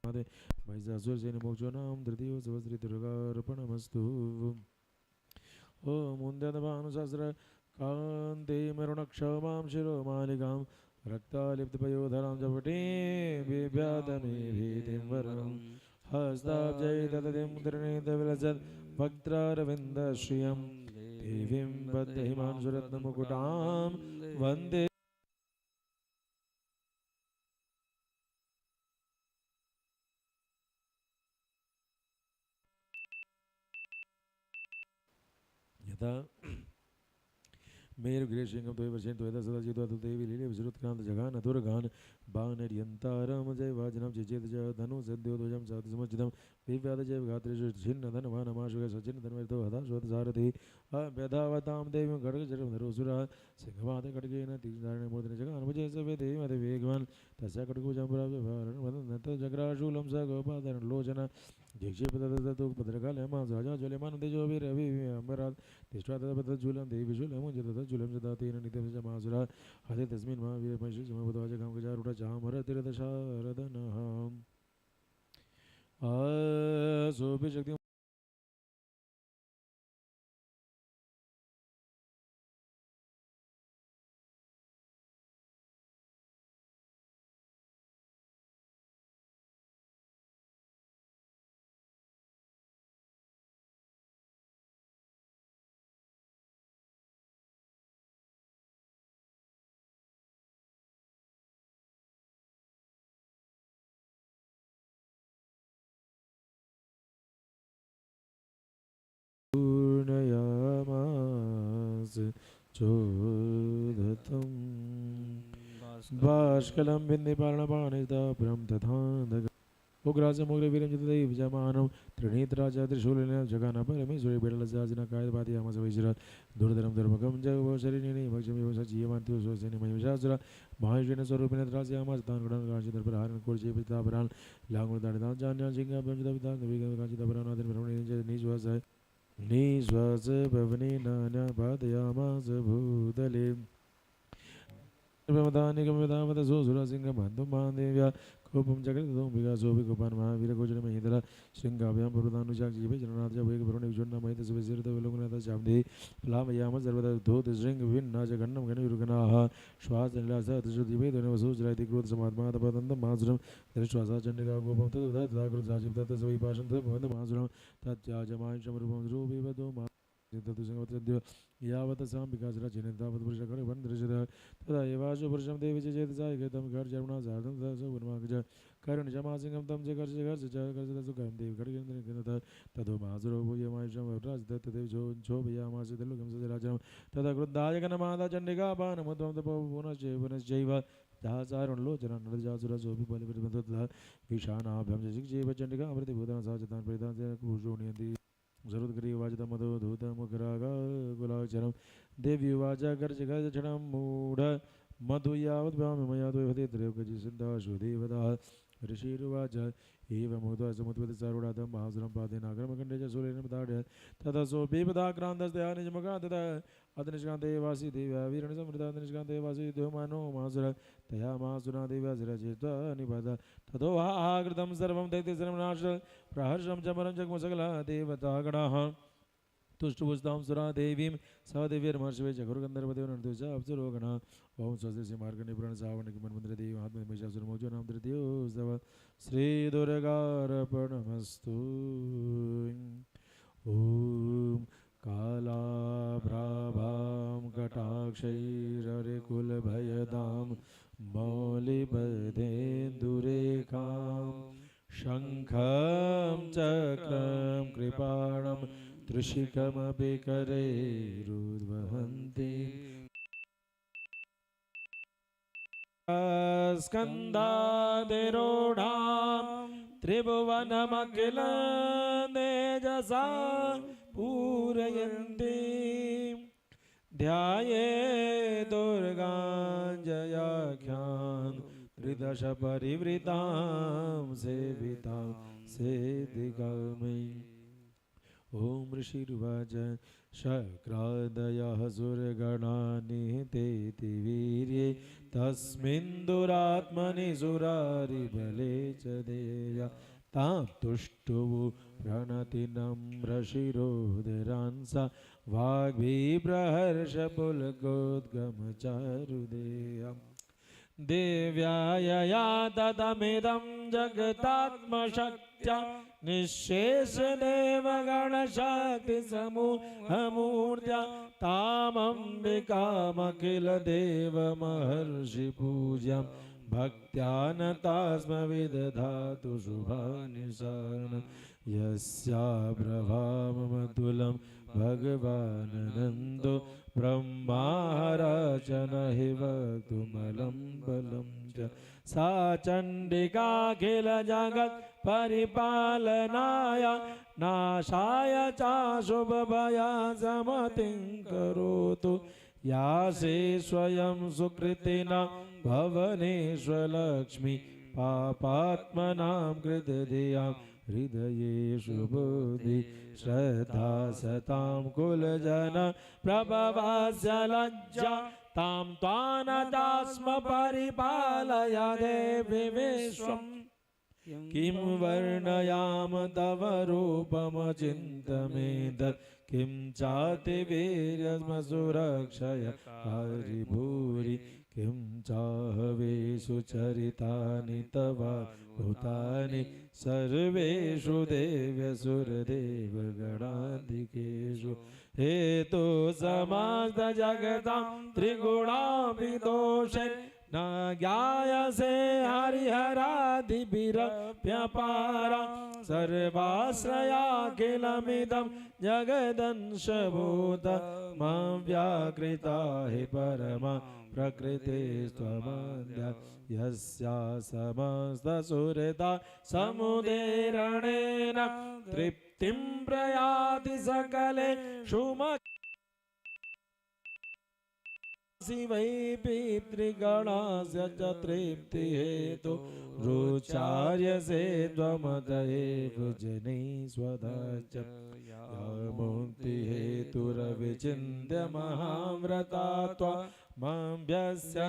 महिषासुरसेन मोक्षो नाम तृतीयो श्री दुर्गार्पणमस्तु। ओम उन्दतभानुसहस्र कान्ते मरुणक्षमां शिरोमालिकां रक्तालिप्तपयोधरां जपटीं बिभ्यातमे भीतिं वरं हस्ताब्जै तदतिं त्रिनेत्रविलसत् वक्त्रारविन्दश्रियं देवीं बद्धहिमांशुरत्नमुकुटां वन्दे। यथा मेरुगिरीशृङ्गं द्वैवर्षेण द्वैता सदा जित्वा देवी लीले विश्रुतक्रान्त जघान दुर्गान् बाणर्यन्तारं जय वाजनं चेत च धनु सद्योध्वजं साधुसमुचितं विव्याध जय विघात्रेषु छिन्न धनवानमाशुग सचिन्न धन्वरितो हता श्रोत सारथि अभ्यधावतां देवीं खड्गजटमधरोऽसुरा सिंहवाद खड्गेन तीक्ष्णधारेण मूर्धनि जगानभुजे सवे देवी मते वेगवान् तस्य खड्गभुजं प्राप्य जग्राशूलं स गोपाधरणलोचन दीक्षिपततु भद्रकालयमां राजा ज्वल्यमानं तेजोभिरभिअम्बरात् तिष्ठा तदपतज्जूलं देवी शूलमुं जततज्जूलं सदा तेन नित्यमासुरा हते तस्मिन् महावीरमहिषी समभूतवाचकं गजारूढचामरतिरदशारदनः सोऽपि शक्तिं पूर्णयामास चोदतं भास्कलं बिन्दिपालनपाणिताभ्रं तथा उग्रासमुग्रवीरं चितदैव विजयमानं त्रिनेत्राच त्रिशूलेन जगान परमेश्वरी बिडलसाजिना कायपातियामस वैशिरा दुर्धरं धर्मकं जगवशरिणिनि भक्षमेव सजीयमान्त्यो स्वसेनि महिषासुरा माहेश्वेन स्वरूपेण त्रास्यामस तान् गुणान् काञ्चितर्परहारन् कोर्चेपितापरान् लाङ्गुलताडितान् जान्यान् सिंहाभ्यञ्चितपितान् विगतकाञ्चितपरान् आदिर्भ्रमणेन निश्वास निश्वास भवनेन पादयामास भूतले निगमदावत सोऽसुरसिंहबन्धुं महादेव्या कोपं जगदिदं विकासोऽपि गोपान् महावीरगोचर महेन्द्र शृङ्गाभ्यां प्रवृतानुशाक्षीभिजननाथ वैकभरणिविजुन्नमहितसुविसिरतविलोकनाथशाब्दे प्लावयाम सर्वदा धोतशृङ्गविन्नाशगण्डं गणयुरुगणाः श्वासनिलासहृदयवेदनवसुजराति क्रोधसमात्मातपतन्तं महासुरं धृष्ट्वासा चण्डिका गोपं तदुदातदाकृतसाचिप्तस्य महासुरं तत्याजमायुषमरूपं रूपीवतो तद् यावत् साम्बिकासुरा चिन्तावत् पुरुषकरवन्दृशतः तदा एवाशु पुरुषं देवी चेतसा एकं खर्जरुणा सार्धं सवन्मागज करुणजमासिंहं तं च कर्षकर्षकर्षदसुखं देवी खड्गेन्द्रः ततो महासुरो भूयमायुषं राजदत्तदेव शोभयामास तल्लुकं सजराचरं तदा क्रुद्धाय गणमादा चण्डिकापानमध्वं तपो पुनश्चैव दासारुणलोचनं नरजासुरसोऽपि बलिपरिबन्धतः विषाणाभ्यं शिक्षेव चण्डिका प्रतिभूतां सा च तान् परितान् कुशोणयन्ति सर्वोत्करीयवाचितं मधो धूतमुखरागकुलाचरं देव्युवाच गर्जगर्जनं मूढ मधु यावत् भामि मया द्वैवते त्रयोगजिसिन्धाशुदेवताः ऋषिरुवाच एवमुक्त्वा समुद्वतिसारूढातं महासुरं पादेनाक्रमखण्डे च शूलेन ताड्य ततः सोऽपीपदाक्रान्तस्तया निजमुखात् अतनिष्कान्ते वासी देव्या वीरणसमृता अतनिष्कान्ते वासी द्योमानो महासुर तया महासुरा देव्या शिरचित्वा निबध ततो कृतं सर्वं दैत्यसर्वनाश प्रहर्षं चमरं जग्मसकला देवतागणाः तुष्टुपुस्तां सुरा देवीं स देवीर्महर्षवे चकुर्गन्धर्वदेव नर्दुष अप्सरोगणः ओं स्वस्ति मार्गनिपुरणसावणिकमन्मन्त्रदेवी आत्मनिमेषासुरमोजो नाम तृतीयोस्तव श्रीदुर्गार्पणमस्तु। ॐ कालाभ्राभां कटाक्षैररिकुलभयदां मौलिबधेन्दुरेखां शङ्खं चक्रं कृपाणं त्रिशिखमपि करैरुद्वहन्ति स्कन्धाधिरूढां त्रिभुवनमखिल तेजसा पूरयन्ति ध्याये दुर्गां जयाख्यां त्रिदश परिवृतां सेवितां सेदिकामयी। ॐ ऋषिर्वाच शक्रादयः सुरगणानिहतेति वीर्ये तस्मिन् दुरात्मनि सुरारिबले च देया तां तुष्टुवु प्रणति नम्रशिरोदरांसा वाग्भिप्रहर्षपुलकोद्गमचारुदेयम् देव्यायया ददमिदं जगतात्मशक्त्या निःशेषदेवगणशक्तिसमूहमूर्त्या तामम्बिकामखिलदेवमहर्षिपूज्यां भक्त्या नतास्म विदधातु शुभानि शरणं यस्याप्रभावमतुलं भगवानन्दो ब्रह्मारचन हि वक्तुमलं बलं च सा चण्डिकाखिल जगत् परिपालनाय नाशाय चाशुभभयासमतिं करोतु यासे स्वयं सुकृतिना भवनेष्वलक्ष्मी पापात्मनां कृतधियां हृदयेषु बुद्धि श्रद्धा सतां कुलजन प्रभवस्य लज्जा तां त्वानतास्म परिपालय देवि विश्वम् किं वर्णयाम तव रूपमचिन्तमेतत् किं चातिवीर्यमसुरक्षय हरिभूरि किं चाहवेषु चरितानि तव भूतानि सर्वेषु देव्यसुरदेवगणाधिकेषु हेतु समाज जगतां त्रिगुणाभिदोषे न ज्ञायसे हरिहरादिभिरप्यपारा सर्वाश्रयाखिलमिदं जगदंशभूत मां व्याकृता हि परमा प्रकृतिस्त्वमद्य यस्या समस्तसुरता समुदीरणेन तृप्तिं प्रयाति सकलेषु वै पितृगणास्य च तृप्तिहेतु रुचार्यसे त्वमत एव जनै स्वधा च मुक्तिहेतुरविचिन्त्य महाव्रता त्वा माम्यस्य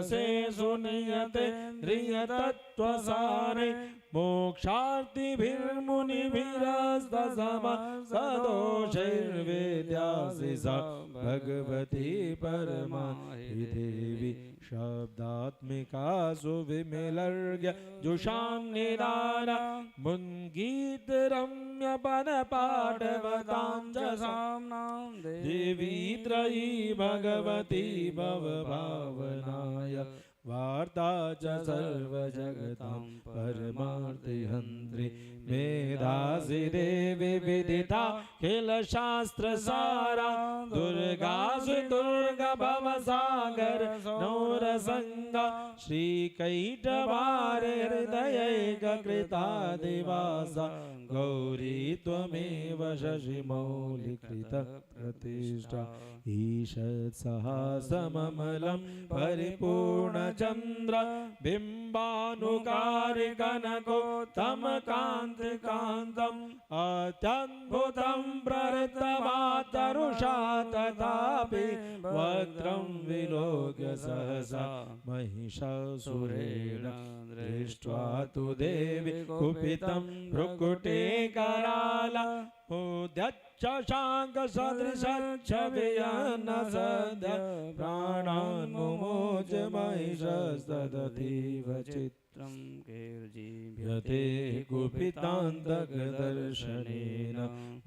सुनियते ध्रियतत्त्वसारे मोक्षार्थिभिर्मुनिभिरस्तसमसदोषैर्वेद्यासि सा भगवती परमा हि देवी शब्दात्मिका सुविमलर्घ्य जुषां निदान मुन्गीतरम्यपदपाठवतां च साम्नां देवी त्रयी भगवती भवभावनाय वार्ता च सर्वजगतां परमार्थिहन्त्री मेधासि देवी विदिता किल शास्त्रसारा दुर्गासु दुर्गा भवसागर नौरसंगा श्रीकैटभारे हृदयैककृता दिवासा गौरी त्वमेव शशिमौलिकृतप्रतिष्ठा ईषत्सहासममलं परिपूर्णचन्द्र बिम्बानुकारिकनकोत्तमकान्तिकान्तम् अत्यद्भुतं प्रहृतमातरुषा तथापि वक्त्रं विलोक्य सहसा महिषासुरेण दृष्ट्वा तु देवी कुपितं भ्रुकुटे कराला उद्यच्छशाङ्क सदृशच्छवियन्न सद्य प्राणान् मुमोच महिषस्तदतीव चित्रं कीर्जिभ्यते कुपितान्तकदर्शनेन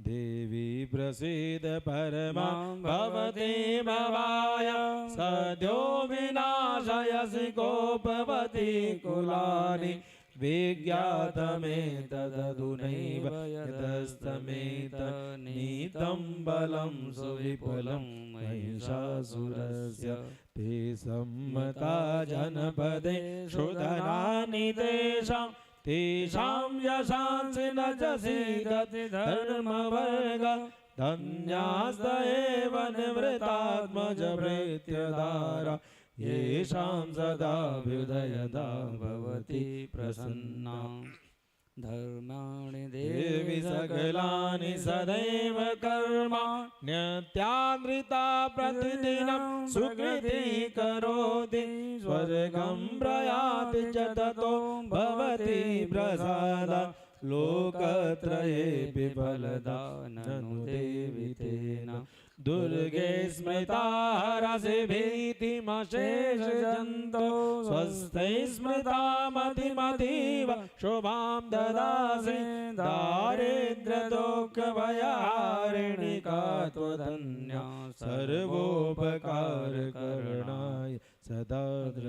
देवी प्रसीद परमा भवते भवाय सद्यो विनाशयसि गोपवती कुलानि विज्ञातमेतदधुनैव यतस्तमेतनीतं बलं सुविपुलं महिषासुरस्य ते सम्मता जनपदे शुधनानि तेषां यशांसि न च सीदति धर्मवर्ग धन्यास्त एव निवृतात्मज भृत्यधारा येषां सदा हृदयदा भवति प्रसन्ना धर्माणि देवी सकलानि सदैव कर्माण्यत्यानृता प्रतिदिनं सुकृति करोति स्वर्गं प्रयाति च ततो भवति प्रसादात् लोकत्रये फलदा ननु देवि तेन दुर्गे स्मृता रसे भीतिमशेष जन्तो स्वस्थै स्मृता मतिमतीव शोभां ददासि दारिद्र्य दुःख भयारिणि का त्वधन्या सर्वोपकार करणाय सदा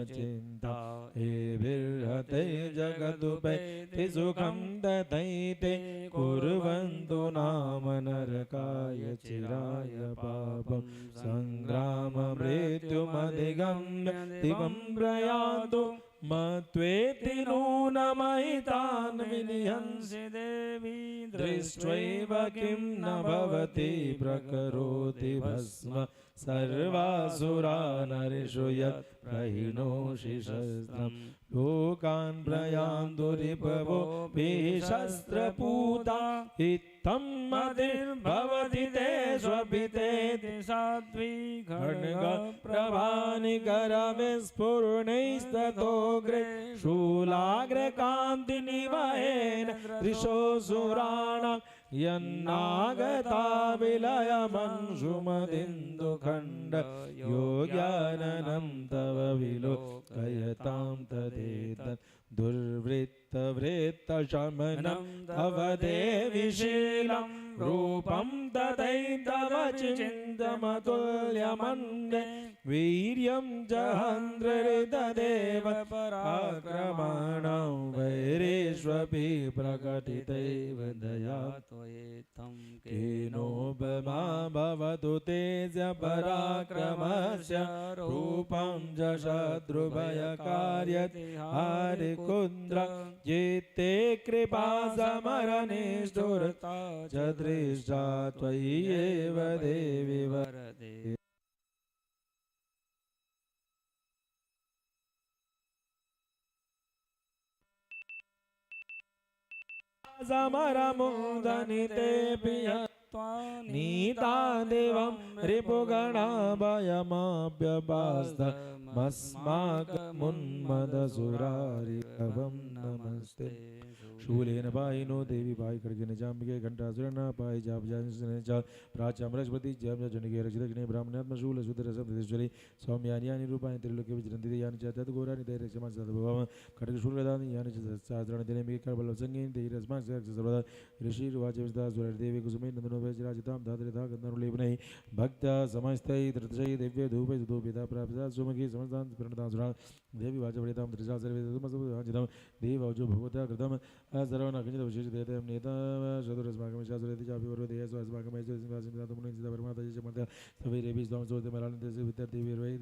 चिंता हे विरहते जगदुपैति सुखं दधैते कुर्वन्तु नाम नरकाय चिराय पापं संग्राम मृत्युमधिगम्य दिवं प्रयान्तु मत्वेति नूनमहितान् विनिहंसि देवी दृष्ट्वैव किं न भवति प्रकरोति भस्म सर्वासुरा नरिषु यत् प्रहिणोषि शस्त्रं लोकान् प्रयान्तु रिपवो शस्त्रपूता इत्थं मतिर्भवति ते स्वपितेति साध्वी खड्गप्रभानिकरविस्फुरणैस्ततोऽग्रे शूलाग्रकान्तिनिवहेन दृशोऽसुराणां यन्नागता विलयमंशुमदिन्दुखण्ड योग्याननं तव विलोकयतां तदेतत् दुर्वृत्तवृत्तशमनं तव देवि शीलं रूपं तथैतव चिन्तमतुल्यमन्ये वीर्यं जहन्त्रहृतदेव पराक्रमाणां वैरेष्वपि प्रकटितैव दया त्वयेत्थं केनोपमा भवतु तेस्य पराक्रमस्य रूपं च शत्रुभयकार्यति हरिकुन्द्र जेते कृपा समरनिष्ठुरता च दृष्टा त्वय्येव देवि वरदे समरमुदनितेऽपि नीता देवं रिपुगणा भयमाभ्यपास्तमस्माकमुन्मदसुरारिकवं नमस्ते शूलेन पायिनो देवी पायि खड्गेन चाम्बिके घण्टासुरेण पायि चापजानेन च प्राच्याम्रस्पति जयं जनिके रक्षितग्ने ब्राह्मणात्मशूलसूत्ररसमधेश्वरी सौम्यानि यानि रूपाणि त्रिलोके विचरन्ति यानि च तद्घोराणि तैरक्षमान् सद्भवं खड्गशूलदानि यानि च सहस्राणि तेनेमिके करबलसंज्ञेन तैरस्मान् सर्वदा ऋषिर्वाच विस्तासुरर्देवी कुसुमे नन्दनोपैश्चिराजितां धातरिता गन्धर्वलेपनैः भक्त्या समस्तैः धृतशैः दिव्य धूपैः सुधूपिता प्राप्ता सुमुखी समस्तां प्रणतासुरां देवी वाचपठितां त्रिजा सर्वे तमसुचितं देवौजो भगवता कृतं सर्वनागञ्चितविशेषदेवं नेता चतुरस्माकं शास्त्रेति चापि वर्वदेय स्वास्माकं ऐश्वर्यसिंहासनदातमुनिसिद्धपरमातये सवैरेभिः स्वां स्तोत्रमरानन्दस्य वितर्तिभिर्वै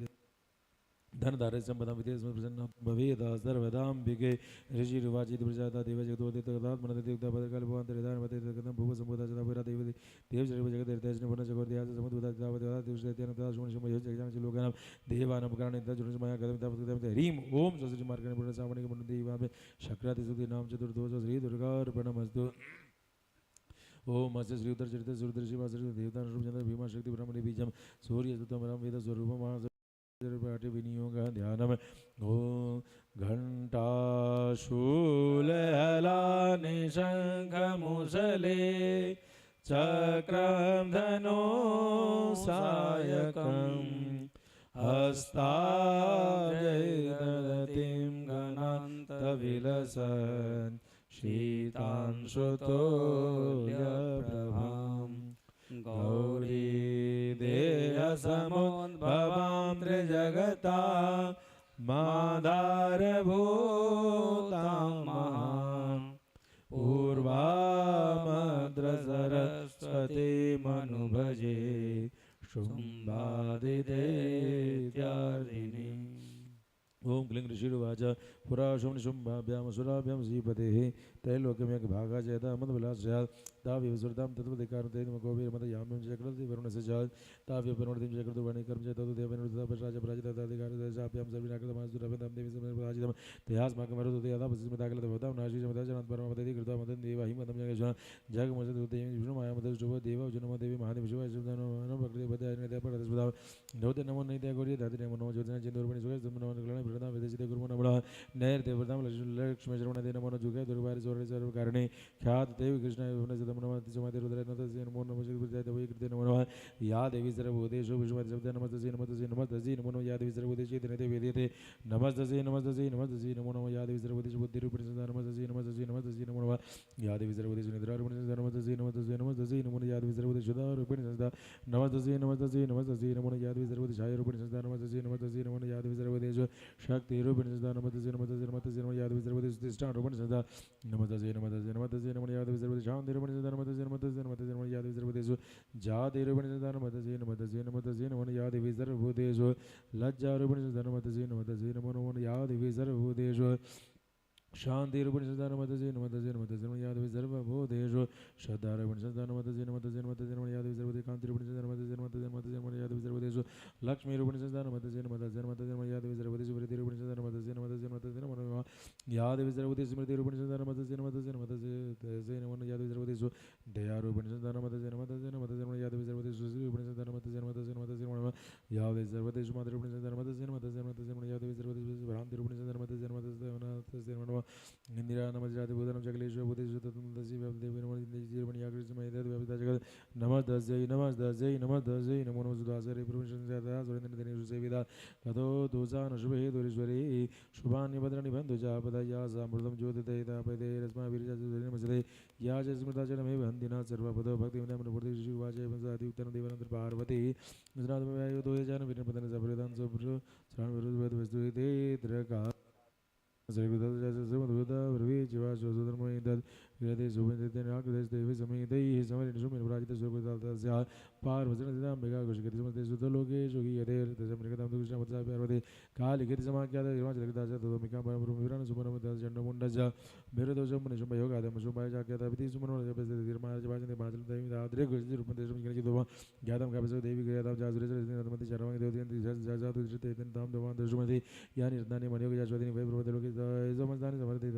धनधारे संपदां विदेशं प्रसन्नं भवेत् सर्वदाम्बिके ऋषिर्वाचिति प्रजाता देवजगतोदितगतात्मनतियुक्तपदकल्पवान्तरिधानपतिकथं भूपसम्भूता चतापुरा देवति देवजगतपरितेजनपुनश्चकोर्ध्यास समुद्वदादिवादिवृष्टित्यनताशुमणिशमयोजगजानचिलोकानां देवानां ह्रीं ओं स्वसृजिमार्गणपुरसामणिकमुनदेवामे शक्रातिसुधीनां चतुर्दोष श्रीदुर्गार्पणमस्तु ओम अस्य श्री उत्तर चरित सुरदर्शिवासरि देवता रूपचंद्र भीमा शक्ति ब्रह्मणि बीजम सूर्य सुतम राम वेद स्वरूपम पाठि विनियोग ध्यानम ओम घंटाशूलहलानि शंखमुसले चक्रं धनो सायकं हस्ताब्जैर्दधतिं गणान्तविलसन् शीतांशुतोल्यप्रभां गौरी देहसमुद्भवां त्रिजगता माधारभूतां महां पूर्वामद्रसरस्वतीमनुभजे शुम्भादिदेत्यादिनी ओम क्लीं ऋषिर्वाच च पुराशुं निशुम्भाभ्यां असुराभ्यां श्रीपतेः त्रैलोक्यमेकभागा चेता मदबलाश्रयात् ताव्यवसुरतां तत्त्वधिकारं मदयाम्यं चक्रवर्ति वरुणस्य च ताव्यपरिणतिं चक्रतुर्वाणीकर्म च ततु देवनिर्वृतः पशराज पराजिताधिकारदशाभ्यां सर्विनाकृतमास्तुरभ्यन्तं देवी समर्पराजितं तयास्माकं वरदुते यदा पश्चिमताकलतभवतां नाशीजमदाचरणात्परमपदैति कृत्वा मदं देवा हिमतं जगेश्वर जगमसदुते विष्णुमायामदशुभ देव जुनमदेवी महादेवी शिवाय नवते नमो नैते गौरी दाति नमो नमो ज्योतिना चिंतुर्पणि सुखे सुमनो कल्याण प्रदान विदेशिते गुरुमो नमः नैरते प्रदान लक्ष्मी शरवण दे नमो जुगे दुर्वारि सोरे सर्व कारणे ख्यात देवी कृष्ण भुवन नमो नमः समाधि रुद्र नमः नमो नमः श्री देवी कृते नमो नमः या देवी सर्वभूतेषु विश्वमति शब्द नमस्ते नमस्ते नमो नमः या देवी सर्वभूतेषु दिनते वेदिते नमस्ते नमो नमः या देवी सर्वभूतेषु बुद्धिरूपिणी सदा नमस्ते नमो नमः या देवी सर्वभूतेषु निद्रारूपिणी सदा नमस्ते नमो नमः या देवी सर्वभूतेषु शुद्धारूपिणी सदा नमस्ते नमो नमः या देवी सर्वभूतेषु छायारूपिणी सदा नमस्ते नमो नमः या देवी सर्वभूतेषु शक्तिरूपिणी सदा नमस्ते नमो या देवी सर्वभूतेषु तिष्ठारूपिणी सदा नमस्ते नमो या देवी सर्वभूतेषु शान्तिरूपिणी सदा नमस्ते नमो या देवी सर्वभूतेषु जातिरूपिणी सदा नमस्ते नमो या देवी सर्वभूतेषु लज्जारूपिणी सदा नमस्ते नमो या देवी सर्वभूतेषु शांतिरूपिणी सदा नमस्ते नमो या देवी सर्वभूतेषु श्रद्धारूपिणी सदा नमस्ते नमो या देवी सर्वभूतेषु कांतिरूपिणी सदा नमस्ते नमो या देवी सर्वभूतेषु लक्ष्मीरूपिणी सदा नमस्ते नमो या देवी सर्वभूतेषु वृद्धिरूपिणी सदा नमस्ते नमो या देवी सर्वभूतेषु स्मृतिरूपिणी सदा नमस्ते नमो या देवी सर्वभूतेषु दयारूपिणी सदा नमस्ते नमो या देवी सर्वभूतेषु श्रीरूपिणी सदा नमस्ते नमो या देवी सर्वभूतेषु मातृरूपिणी सदा नमस्ते नमो या देवी सर्वभूतेषु भ्रांतिरूपिणी सदा नमस्ते नमो इंदिरा नमस्ते भूतनं चकलेश्वर भूतेषु तत्त्वमसि व्यापदेवी नमोनिजीवनि याकृष्णमयेतद् व्यापिता जगत् नमस्ते नमो नमः सुदासरे प्रभुशंसदा सुरेन्द्रदिनेषु सेविदा ततो दोषा न शुभे दुरीश्वरे शुभानि भद्राणि बन्धुजापदया सामृतं ज्योतिदयितापदे रस्माभिर्जातुर्नमस्ते या च स्मृताचरमेव हन्तिना सर्वपदो भक्तिविनम्रपूर्तिषुवाचे पंसादियुक्तं देवानन्तर पार्वती मिश्रादमव्यायुतो ये जान विनपदन सफलदान सुब्रु श्रावणविरुद्धवस्तुते त्रका श्रीगुरुदासमधुदा ब्रवी जीवाश्वधर्मयिदत् यदि सुबन्धितेनाकृतस्तेव समेतैः समरिणुषुमिनपराजित सुरकुतास्य पार्वतीनां मेघाघोषिकति समस्ते सुतलोकेषु यथेर्तसमृगतां दुष्टामत्सा पार्वती कालिकीर्तिसमाख्यात हिमाचलकृतास्य ततोमिकां परमपुराण सुमनमतश्चण्डमुण्डस्य भैरदोषं मुनिशुम्भयोगादं शुम्भाय चाख्यातापिति सुमनोरजपस्तिर्मार्जभाजन्ते भाजलदैविदाद्रे गुरुरूपदेशं किञ्चिदोम ज्ञातं कापसो देवी गयातां जासुरेश्वरमति शर्वाङ्गि देवतीयन्ति जाजातुश्रितेतं दवां दशुमति यानि रत्नानि मणियोगजाश्वतिनि वै प्रभवतलोके समस्तानि समर्थित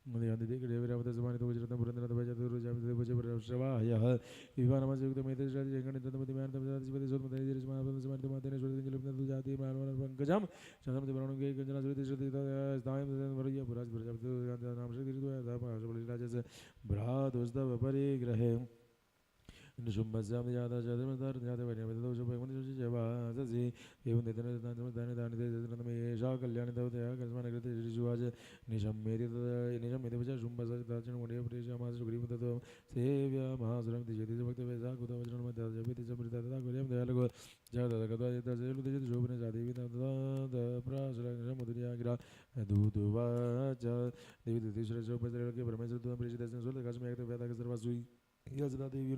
देवीरावतसमानितो वज्रतं पुरन्दरं भजतुरुजामिदेवचप्रश्रवाहयः विवानमस्युक्तमेतश्रीजगणितमतिमानतमसादिस्पतिसोत्मतैर्जरिस्मानपदसमानितमातेन जाति पंकजं चन्द्रमतिवरणुगे भ्रातुस्तवपरिग्रहे निशुम्भस्यां जाता चतुर्मतार जाते वन्यमितदोषभगवन्निशुचिजवाससि एवं देतनदानि दानि देतनमेषा कल्याणि तवतया कस्मानकृते श्रीशुवाच निशम्येति वच शुम्भसचिताचरणमुनियप्रेषामास सुग्रीवतत्वं सेव्य महासुरं दिशति भक्तवेसा कुतवचरणमध्यजपिति समृततदा कुर्यं दयालगो जगदगत्वादितसेलुदिशति शोभने सादेवी तदाप्रासुरमुदुर्यागिरा दूतुवाच देवी दितिश्रेष्ठोपस्त्रैलोक्ये परमेश्वरत्वं प्रेषितस्मिन् सुरकस्मयक्तव्यातः सर्वासु यजदा देवी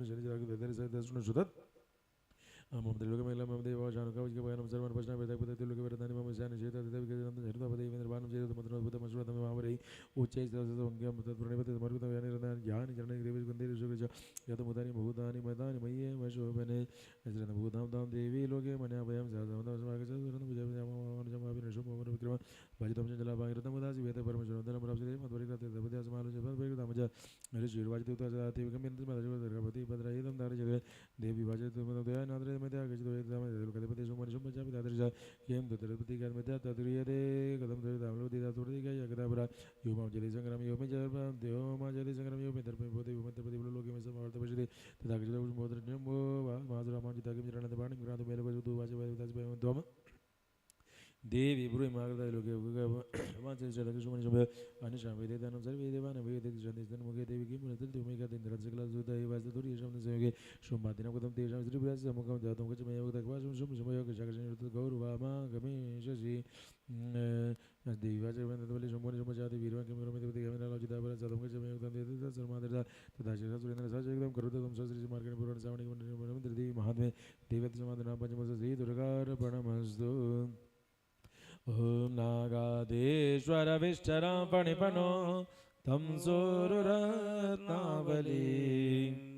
शुद्धत मम त्रिलोकमेलं मम देवाशानुकवचिकपयनं सर्वान् पश्यामि वेदपदतिलोकवरदानि मम स्यानिशेत देविकेदन्तं हृदपदैवेन्द्रभानं चेतुमन्त्रमद्भुतमश्रुतं महावरै उच्चैस्तवङ्ग्यं तत्प्रणिपतिमर्पितं यानि ज्ञानि चरणे देवीर्गन्धेषुकृच यतमुदानि भूतानि मतानि मय्येव शोभने भूतां तां देवी लोके मन्याभयं सहस्रमन्दसमागच्छुरनुजमाभिनशुभमरुविक्रम भजितं चञ्चलाभागिरतमुदासि वेद परमेश्वरवन्दनं प्राप्स्यते मध्वरिकृत्यसमालोच्यपरिकृतामज ऋषिर्वाचितुक्तासदातिविकम्यन्तस्मदशुभद्रगपति भद्रयितं दारजगत् देवी वाचितुमदया नाद्रे मध्यागच्छितोयेतमकतिपति सुमनिशुम्भचापितादृश किं तत्रपतिकर्मत्या तद्क्रियते कथं तदामलोदिदातुर्दिकय कदापरा योमां जलिसङ्ग्राम योमे योमा जलिसङ्ग्राम योमे दर्पे भूते विमत्रपति लोके समवर्तपश्यते तथा कचिदुमोद्रण्यम्बो माधुरामाञ्चिताकिं चरणतपाणिं क्रान्तु मेलकसुतु वाचवायुतास्वयं देवी ब्रूहिमागता लोके वाचेशुमनिशुम्भ अनुशां वेदेदानं सर्वे देवानं वेदेतिष्ठन्तिस्तन्मुखे देवी किं पुनस्तुमिकतिन्द्रत्सकलसुतैवास्तुर्यशं संयोगे शुम्भादिनं कथं तेषां श्रीपुरस्य मुखं जातं गच्छमयोगतक्वाशं शुम्भयोगशकर्षणिर्तद्गौरवामा गमेशसि देवाचरवन्दतवले शुम्भोनिशुम्भजाति वीरवां किं करोमीति गमिनालोचितापरा सदं गच्छमयोगतं देवता तथा सुरेन्द्रसाचरितं करुतं स्वश्रीमार्गेण पुराणसावणिकमण्डलमन्त्रदेवी महात्मे देवतसमाधनां पञ्चमस्य श्रीदुर्गार्पणमस्तु ॐ नागादेश्वरविष्टरां फणिपनो तं सोरुरत्नावलीं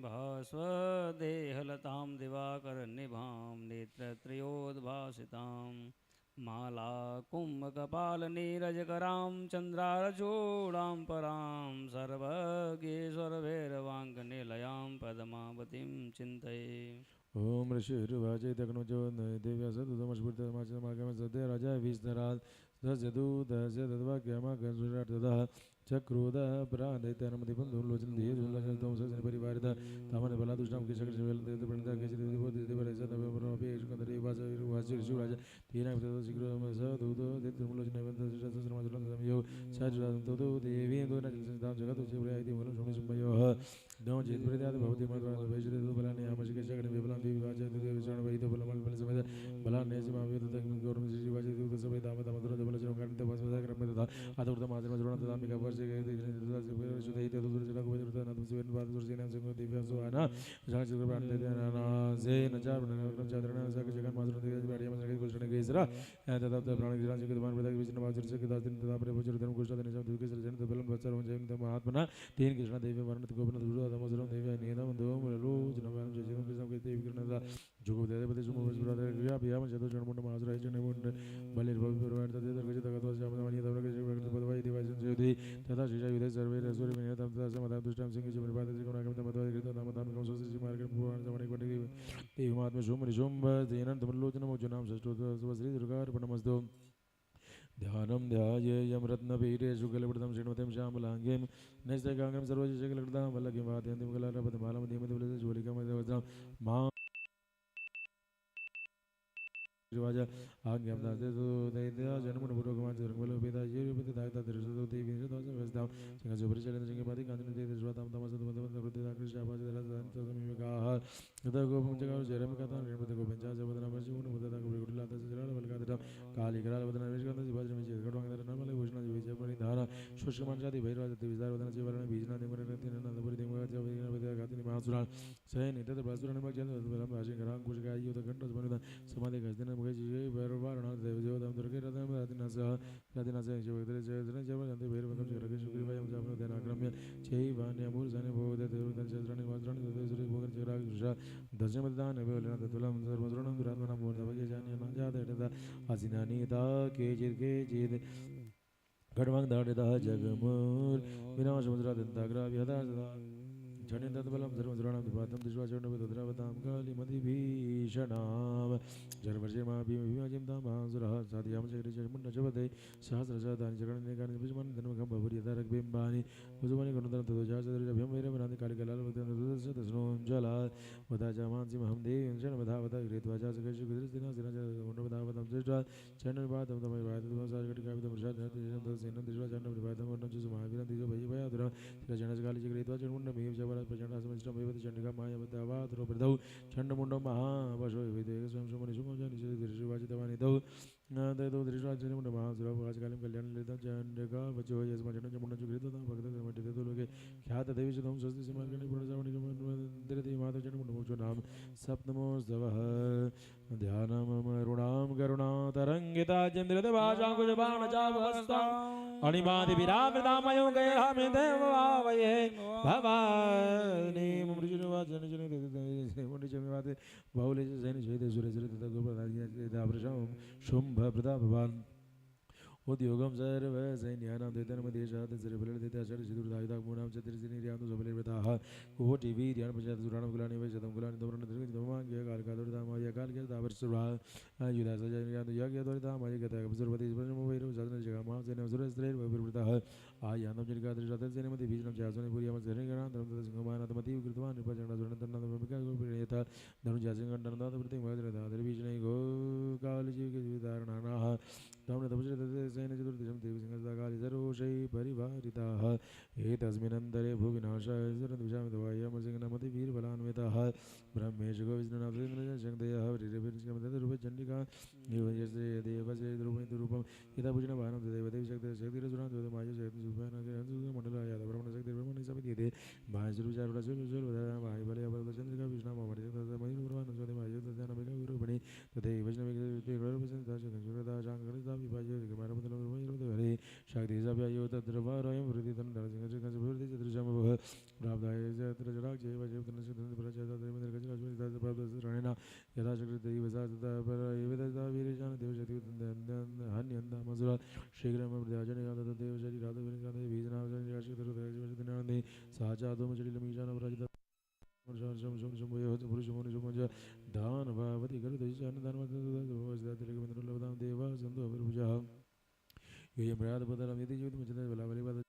भास्वदेहलतां दिवाकरनिभां नेत्रत्रयोद्भासितां माला कुम्भकपालनीरजकरां चन्द्रार्चूडां परां सर्वज्ञेश्वरभैरवाङ्कनिलयां पद्मावतीं चिन्तये। ॐ ऋषिर्वाचे दग्नोजो देव्या सदुदमस्फुर्तमाचमागम सद्य राजा विस्तरात् तस्य दूतस्य तद्वाक्यमागन्सुराट्तदः चक्रोदः प्रादैत्यनमधिपं दुर्लोचन धिये दुर्लक्षणं सजन परिवारिता तामन बलादुष्टां केशकर्षवेलतेतप्रणिता केचिदिवोदिदेवरैसदवेपरमपि एषुकन्दरे वाचि तेन शीघ्रं स दूतो दित्यमुलोचनवेदसहस्रमाचुरं साजुरातं ततो देवीं दोनचलितां जगतो शिवराय इति मूलं शोणिसुम्भयोः नमो चेत्प्रत्याद भवति मद्वाद वैश्यदेतो बलानि आमशिकेशकटं विबलां देवी वाचय देवीशरणवैतो बलमल्पलसमेत बलान्नेसिमावेदतकिं गौरं श्रीवाचय देवतसभै दामदमधुरदबलचनं काण्डित भस्मसागरं तथा अतुर्तमाचरणजुरणं तदाम्बिका वर्षे दिव्यासुहाना सेन चारणगेसरा तथा महात्मना तीन कृष्ण देवी वर्ण गोपन दुर्गाधमसुरम देवी नेदम दोम लोचनम जयम कृष्ण के देवी कृष्णदा जुगो देवते सुमोस्पुराद क्रिया पियाम चतुर जनमुंड महासुराय जनमुंड बलिर भवि परवार तते दर्गज तगतवा जामदामनि दवरग जगत पदवाई दिवाजन जयदि तथा श्रीजा युधे सर्वे रसुरि विनयतम तथा समता दुष्टम सिंह जीवन पाद जिगुणागम मध्वाय कृत नामदान कम सोसि मार्ग पुराण जमनि कोटि देवी महात्मा शुंभ शुंभ देनन तमलोचनम उज्जनाम षष्ठो श्री दुर्गार्पणमस्तु ध्यानं ध्यायेयं रत्नपीठे शुक्लवृतं श्रीमतीं श्यामलाङ्गीं नैष्ठैकाङ्गं सर्वजयशकलकृतां वल्लकीं वाद्यन्तीं कलारपदमालां धीमतिवलितज्वलिकां मां शिवाज आज्ञां दासेतु दैत्या जन्मपूर्वकमाचरणबलोपेता येरुपितदायिता दर्शतो देवी व्यवस्थां सिंहसुपरिचलन सिंहपाति काञ्चनदेशस्वातां तमसद्मन्दवन्तकृतिदाकृष्यापाचिदरसमीमिकाः यथा गोपं चकार चरमिकातां निर्मतगोपञ्चाजवदनामर्षिगुणमुदताकुलगुडिलातस्य कालिकरालवदनवेशकान्त शिवाजनमिचेत्कटवाङ्गधरनामलभूषणादिविजयपरिधारा शुष्कमञ्चादि भैरवाजति विचारवदनचिवरण बीजनादिमुरतिनन्दपुरिदिमुगाचाविघातिनिमासुरान् सैनिततप्रासुरनिमज्जनबलं राशिकराङ्कुशकायुतकण्ठस्मनुत समाधि गजदिन मुगजिगे भैरवारणा देवदेवतां दुर्गे रथं रतिनसः रतिनसः शिवगदरे जयजन जयवन्ते भैरवकं जगरगे शुक्रिवायं जापनोदनाक्रम्य चैवान्यमूर्धने भोदतेरुदनशस्त्राणि वज्राणि तदेसुरे भोगर्चरागुषा दशमदानवेलना ततुलं सर्वसुरणं दुरात्मनं मूर्धवगेजान्यनं जातयतः असिनानीता केचित् खड्वाङ्गदाडितः जगमुर् विनाशमुद्रादन्ताग्राव्यहदा जनितबलं सर्वसुराणां विपातं दिश्वाचरणविदुद्रावतां कालिमतिभीषणां जर्वर्षेमाभिमभिमाजिं तामासुरः साधयां चक्रिचमुण्डशपते सहस्रशतानि चक्रनेकानि भुजमानि धन्वकं बहुर्यतारकबिम्बानि भुजमानि गणुतरं तदोजाचतुर्भ्यं वैरवनानि कालिकलालवतनोञ्जला वदाचामांसिमहं देवीं शरणवधावता गृहीत्वा चासकर्षुकुदृष्टिनासिनमुण्डवधावतं दृष्ट्वा चरणविपातं तमैवादुमसाकटिकावितं वृषाजनतिशं तत्सेनं दृष्ट्वा चण्डविपातं वर्णं च सुमहावीरं दिजो भयभयातुरं जनजकालिच गृहीत्वा चण्डमुण्डमेव प्रचण्डासमष्टमेवति चण्डिका मायावतावातुरप्रदौ चण्डमुण्डं महावशो स्वयं सुमनिषिवाचितवानितौ दयतो दृष्टाचरणमुण्डमहासुरवाचकालिं कल्याणलितं चण्डिका वचो यस्माचण्डमुण्डं गृहीत्वा भक्तमटितो लोके ख्यातदेवीशतं स्वस्ति सीमार्गणि पुनर्जावणिकमन्दिरति माता चण्डमुण्डमोक्षो नाम सप्तमोत्सवः ध्यानमरुणां करुणातरङ्गिता चन्द्रदभाषाङ्कुशबाणचापहस्ताम् अणिमादिविरामृतामयो गयामि देवभावये भवानी मृजुनिवाचनजनिते बाहुले सैनिक सुरेश्वरी तथा गोप्रदाभृशं शुम्भ प्रतापवान् उद्योगं सर्वसैन्यानां दैत्यनमदेशात् सर्वफलदित्याषड्चतुर्धायुधाग्मूनां चतुर्सिनिर्यान्तु सबलिव्रताः कोटिवीर्यान् पश्चात्सुराणां कुलानि वै शतं कुलानि तवरणधृतमाङ्ग्यकालिकादुर्धामायकालिकतापरशुरायुधासजयान्तु यज्ञदुरितामायगतकपसुरपति वैरवजातनजगामासेनसुरस्त्रैर्वैर्वृतः आयान्तं जनिकादृशातसेनमतिभीषणं चासोनिपुर्यामसैनिकरान्तरं तदसिंहमानतमतीव कृतवान् नृपचण्डसुरनन्दनन्दनमिका धनुजासिंहण्डनदातवृत्तिं वज्रदादर्भीषणै गोकालजीविकजीवितारणानाः ताम्रतपश्चेन चतुर्दशं देवसिंहसदाकाले सरोषै परिवारिताः एतस्मिन्नन्तरे भुविनाशाय सरद्विषामितवायमसिंहनमतिवीरबलान्विताः ब्रह्मेश गोविष्णुनाथेन्द्रशक्तयः वृषभिर्चण्डिका देवस्य रूपं यथा भुजनवाहनं तदेवदेवी शक्तिरसुरां मण्डलायादब्रह्मणशक्तिर्ब्रह्मणि समिति माहेश्वरविचारुणा वायुबलयचन्द्रिका विष्णामणि तथे वैष्णवे शक्ति सभ्यो तद्रवारयं वृद्धि तन्त्रम प्राप्ताय जत्राक्षे वैष्णवेन यदा शक्ति वसा पर एवदा वीरजान देवशक्ति हन्यन्ता मसुरा शीघ्रम प्रत्याजनया तदेव शरीर राधविनिकादे बीजनावजनयाशितरुदयजनादे साचादोमचलिलमीशान प्राजित दान भावति गरुदयशान दानवदतिलकमिन्द्रलवदां देवा सन्तु अभिर्भुजः ये प्रयादपदलं यदि ज्योतिमचते बलावलिपद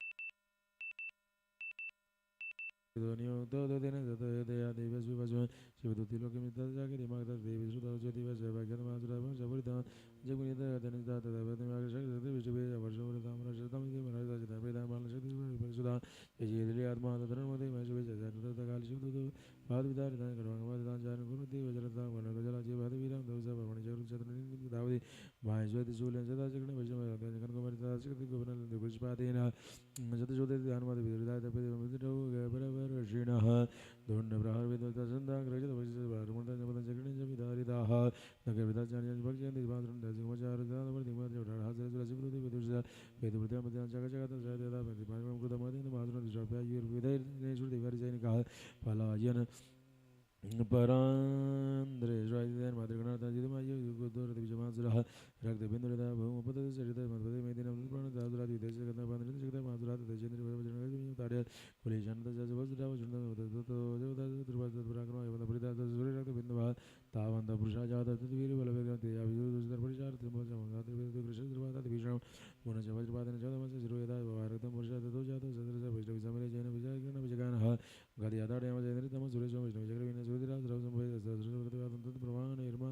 पलायन परांद्रे श्रायिदेन मातृगणाता जितमाय युगोदर विजयमासुरः रक्तबिन्दुरदा भूमपदे सरिता मधुपदे मेदिनं प्राणदादुरादि विदेशे गता पांद्रे जगता मासुरात देशेन्द्र वजनगति तारे कुलेशान तजस वज्रा वज्रन ततो देवता त्रिवाद पराक्रम एवं परिदा सूर्य रक्तबिन्दुवा तावंत पुरुषा जात तद्वीर बलवेगते अभियुदर परिचार त्रिभुज मंगात्र वेद कृष्ण त्रिवाद भीषण पुनश्च वज्रपादन चोदमस शिरोयदा भारतं पुरुषा ततो जात सदृश वैष्णव समरे जैन विजयगण विजगानः गदियादाडयम जयन्द्र तम सुरेश वैष्णव जगरविन सुरदिराज रव संभय सदृशव्रतवादं तत् प्रमाण निर्मा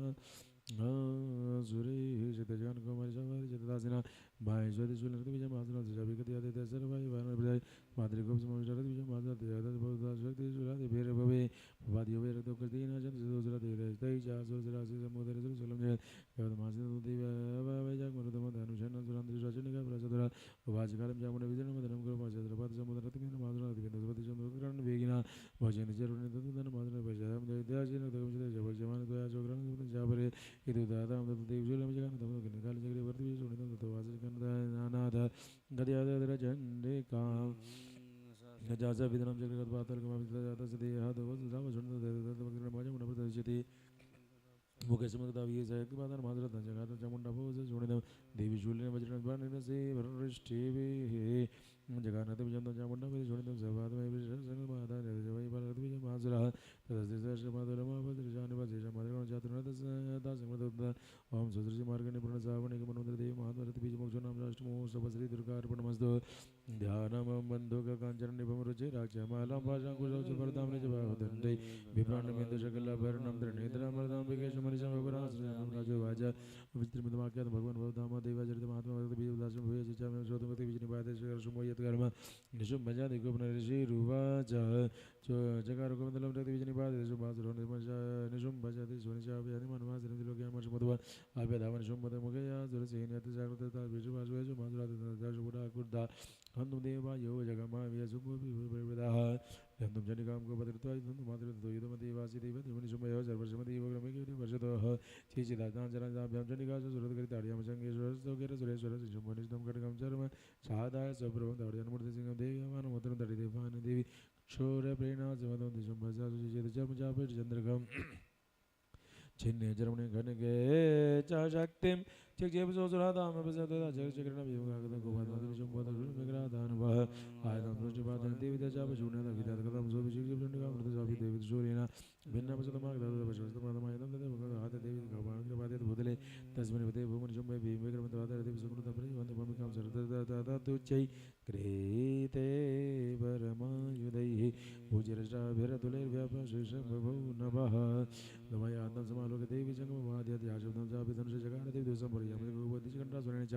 सुरे शतजन कुमार सवारी शतदासिना भाई स्वति सुलरत विजय मासुरा जबिकति आदित्य सर्वाय वारण विजय मातृगोप समविचारत विजय मासुरा देवदत्त बहुत शक्ति सुरादि भेर भवे वादियो वेर तो कृतिना जन सुरा देव तै चा सुरा समुद्र सुलम जय यवद मासुरा देव वैजक मरुदम धनुषन सुरंद्र रचनिका प्रसदरा वाजकालम जामुन विजय मदनम गुरु मासुरा समुद्र रतिमिन मासुरा दिव्य सुपति चंद्रकरण वेगिना भजन जरुण तदन मासुरा भजम जय दयाजिन तगम जय जवान दया जोग्रन जाबरे इदु दादा हम देव जुलम जगन तम काल जगरे वर्ति सुनितम ततो वासकन नानाद गदियादर झंडे काम गजाजा विदनम जगत बातल कम जाता सदे हाद वसुदाव सुनत देव भक्त माज मुन प्रदर्शिते मुके समगता विये जय के बादर मादर जगत चामुंडा भोज सुनितम देवी जुलने वज्रन बाण से वरष्ठे वे जगन्नाथ विजय चामुंडा वे सुनितम सवाद में संग माता जय बालत विजय मासुरा तदस्य शमादलम वज्रजान वज्रजान मादर जातुरत दास समदत ओम सुदृश्य मार्गने पूर्ण सावने के मनोदर देव महात्मरत बीज मोक्ष नाम राष्ट्रमो सबश्री दुर्गा अर्पणमस्तु ध्यानम बंधुक कांचन निभम रुचि राक्षमाला भाषा कुशौच परदाम निज बाहुदंडे विप्राण मेंदु शकल भरणम त्रिनेत्र मर्दाम विकेश मनीषा भवराश्रयम राजो वाजा विचित्रमित वाक्यात भगवान भवधाम देवाचरित महात्मा भक्त बीज उदासन भूय चिचा में श्रोतमति विजनिपाते श्री सुमोयत कर्म निशुम भजा दिगोपन ऋषि रुवाच जगार गोविंदलम रति विजनिपाते सुभासुर निशुम भजति स्वनिशा व्याधि मनवास निलोक्या मर्ष मधुवा आभ्य धावन शुम मत मुगया सुरसेनयत जागृतता विजुवास वेजु मासुरात दाशुपुरा कुर्दा हन्तु देवा यो जगमा व्यसुमो विवेदाः यन्तुं जनिकां को भद्रत्वा यन्तु मातृतो युधमदेवासि देव त्रिमुनिशुमयो सर्वशमति योगरमे केति वर्षतः चेचिदाताञ्चराभ्यां जनिकासु सुरतकरिताड्यां सङ्गेश्वरस्तोकेर सुरेश्वर शिशुमनिष्ठं खड्गं चर्म साधाय सप्रभं ताड्यान्मूर्तिसिंहं देव्यमानमुत्रं तडिदेवानि देवी क्षोरप्रेणा समदं दिशं भजासु चेत् चर्मचापेट चन्द्रकम् छिन्ने जर्मणे घनके च शक्तिं चिक्षेपसोसुराधाम प्रसदता जगचक्रणं योगागतं कुमारमाधुनिशं बोधगुरुमेघराधानवः आयतं पृष्ठपातं देविदशापशून्यता विद्यातकथं सोऽभिषिक्तपण्डिकां मृतसापि देविसूर्येण भिन्नपशतमागतपशुस्तमादमायनं तदेव गौपाणकृपादेत भूतले तस्मिन् पते भूमनिशं वै भीमविक्रमतवादरतिं सुकृतपरिवन्तभूमिकां सरतततुच्चै क्रीते परमायुधैः पूज्यरष्टाभिरतुलैर्व्यापशिषभवो नभः नमयात्मं समालोक्य देवी जङ्गमवाद्याशब्दं चापि धनुष जगार देवी दिवसं परियामदिकण्ठासुरेण च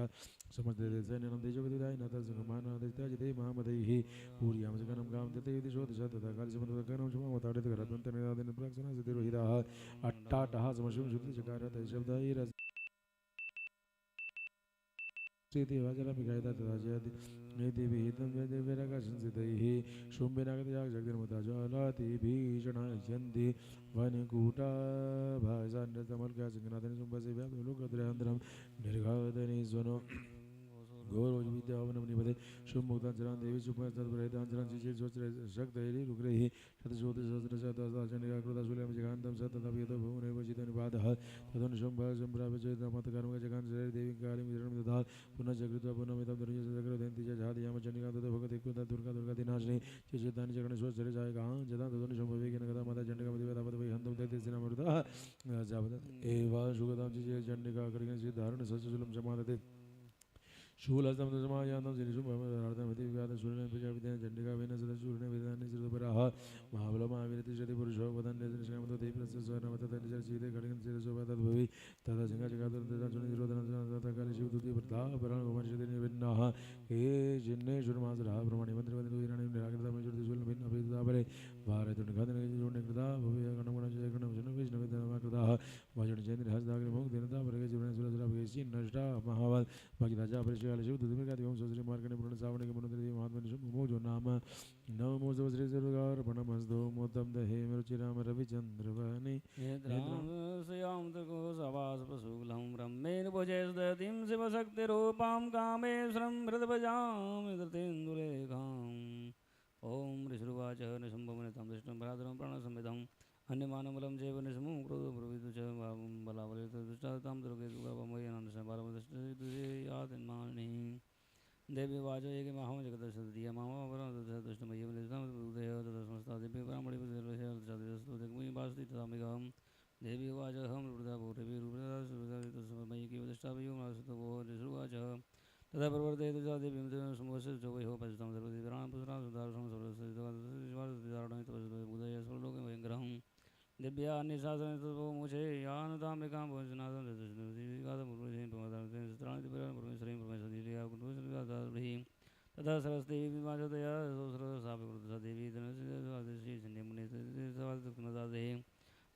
समस्तदेशैन्यनं तेजोविदुदाय नतसुखमानादित्याजिते महामदैः पूर्यां सकनं गां तथैति शोधश तथा कालिसमतकनं क्षमावताडित करद्वन्तनिदादिन प्राक्सना सिद्धिरोहिताः अट्टाटः समशुं शुद्धिचकार तैशब्दैरस् Siti Vajalamikaita Tajadi Niti Vihitam Vediviragashansitai Shumbinagatiyak Jagdirmatajalati Bhishana Yanti Vanikuta Bhajanatamalka Singanatani Sumbasi Vyabulukatrandram Nirghadani Svano Goro Vidya Avanamnipade Shumbhutan Charan Devi Supastat Brahita Charan Chichil Sochra Shaktairi Rukrehi Shatashodhi Sastra Chanika Kruta Sulam Jagantam Satatapieta Bhumane Vajitani Badaha Tadun Shambha Shambhava Chaitra Matakaramaka Jagan Sari Devi Karim Viram Dadha Puna Jagrita Punamitam Durja Sakra Denti Jahadi Yama Chanika Tata Bhagati Kuta Durga Durga Dinashni Chichitani Jagana Swasari Jayaka Jatan Tadun Shambhavi Kinagata Mata Chanika Madhivata Padavai Handam Teti Sinamurta Javadat Eva Shugadam Chichil Chanika Karigan Siddharana Sasasulam Samadati Shulasam Samayanam Sinisum Bhamadharthamati Vyada Surana Pijavidya Chandika Vena Sada Surana Vedani Siddhaparaha Mahavalama Avirati Shati Purusho Vadan Neshamata Deprasa Swarnamata Tanja Sita Karigan Sirasovata Bhavi Tata Singha Chakata Suni Rodana Takali Shivduti Prata Parana Kumarshadini Vidnaha E Jinne Shurmasara Brahmani Mantri Vandru Irani Niragata Majurti Sulna Vidna Vidabare Bharatun Kadana Jurnikrita Bhavya Kanamana Jayakanam Shana Vishna Vidana Makrita Vajan Chandri Hasdagri Muk Dinata Varga Jurna Surasara Vesi Nashta Mahaval Bhagiraja Parishya Shiv Dudimika Divam Sasri Markani Purana Savani Kamunandri Mahatmani Mojo Nama Namo Sri Sargar Panamasdo Motam Dahe Meruchiram Ravi Chandravani Yedram Sayam Tako Savas Pasulam Ramen Bojes Datim Sivasakti Rupam Kamesram Vridabajam Idratindurekam Om Rishruvacha Nishambhamanitam Dishtam Bharadram Pranasamidam Hanyamanamalam Jeva Nishamum Krudu Praviducha Balavalita Dushtatam Durgetuka Pamayanandasam Bharavadashti Yatinmani Devi Vaja Eke Maham Jagadashadiya Mama Varana Dushtamayam Lisam Udaya Tasmasta Devi Pramadi Vajaya Jadistu Dekmi Basti Tamigam Devi Vaja Ham Ruda Bhutevi Ruda Sumayiki Vashtaviyu Masutavo Rishruvacha Tada Parvate Devi Sumvasa Jovi Ho Pastam Sarvati Viran Pusram Sudarsam Sarvasi Dharana Budaya Soloka Vengraham Debya Nisasana Muche Yanadamikam Bhujanasam Gada Murvin Pamadan Strani Purvin Purvin Purvin Tada Sarasti Vimajataya Sosra Sabi Devi Dhanasi Sindimuni Savaduknadahi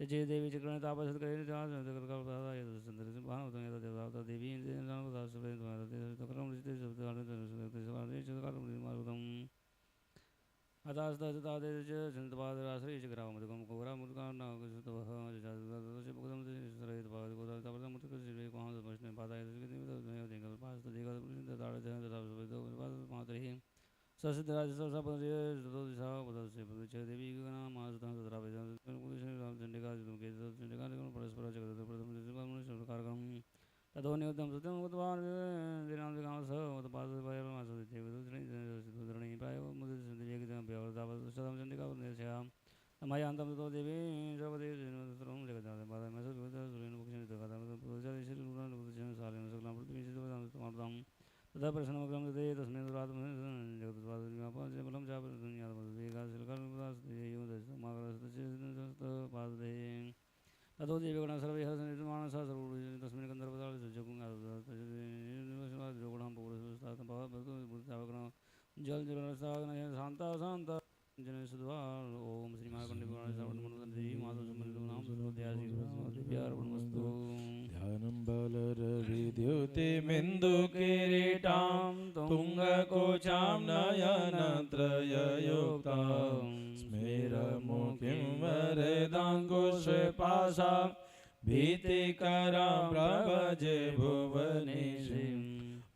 Jay Devi Chakran Tapas Kari Kalpada Sandris Bhanu Devata Devi Zanavas Takram Marutam Adas the Tade Sindabad Sri Chakram Kura Murkana Gusutava Shipukam Sri Bhagavad Tapamutka Kwan Machine Pada Dingle Past the Diga the Tarja Matri Sasidra Sapari Dodisa was a simple Devi Mazdan Ravisan Zendika Zendika Paraspara the Kargam Adoni of them with one the Ramasa the Pazas by Masa the Rani Pio Moses and the Jagan Biava Sadam Zendika Nesia Mayantam to Devi Javadi in the room Jagadan by the Masa with us in Booking the Gadam Salim Salam the person of the day, the Smith Radam, Jagalam Jabal, the Gasilkas, the Magas, the Pazday. Although the Vagana survey has an Manasa, the Smithkandar, the Jagunga, the Jogram, the Power, Butavagana, Jal Santa Santa, Genesudva, Om Srimakandi, the Mazum, the Yarmastu. Dhanambalara Vidyuti Mindu Kiritam Tunga Kocham Nayana Traya Yuktam Smira Mukim Varedankush Pasha Bhiti Karam Prabhaje Bhuvanishim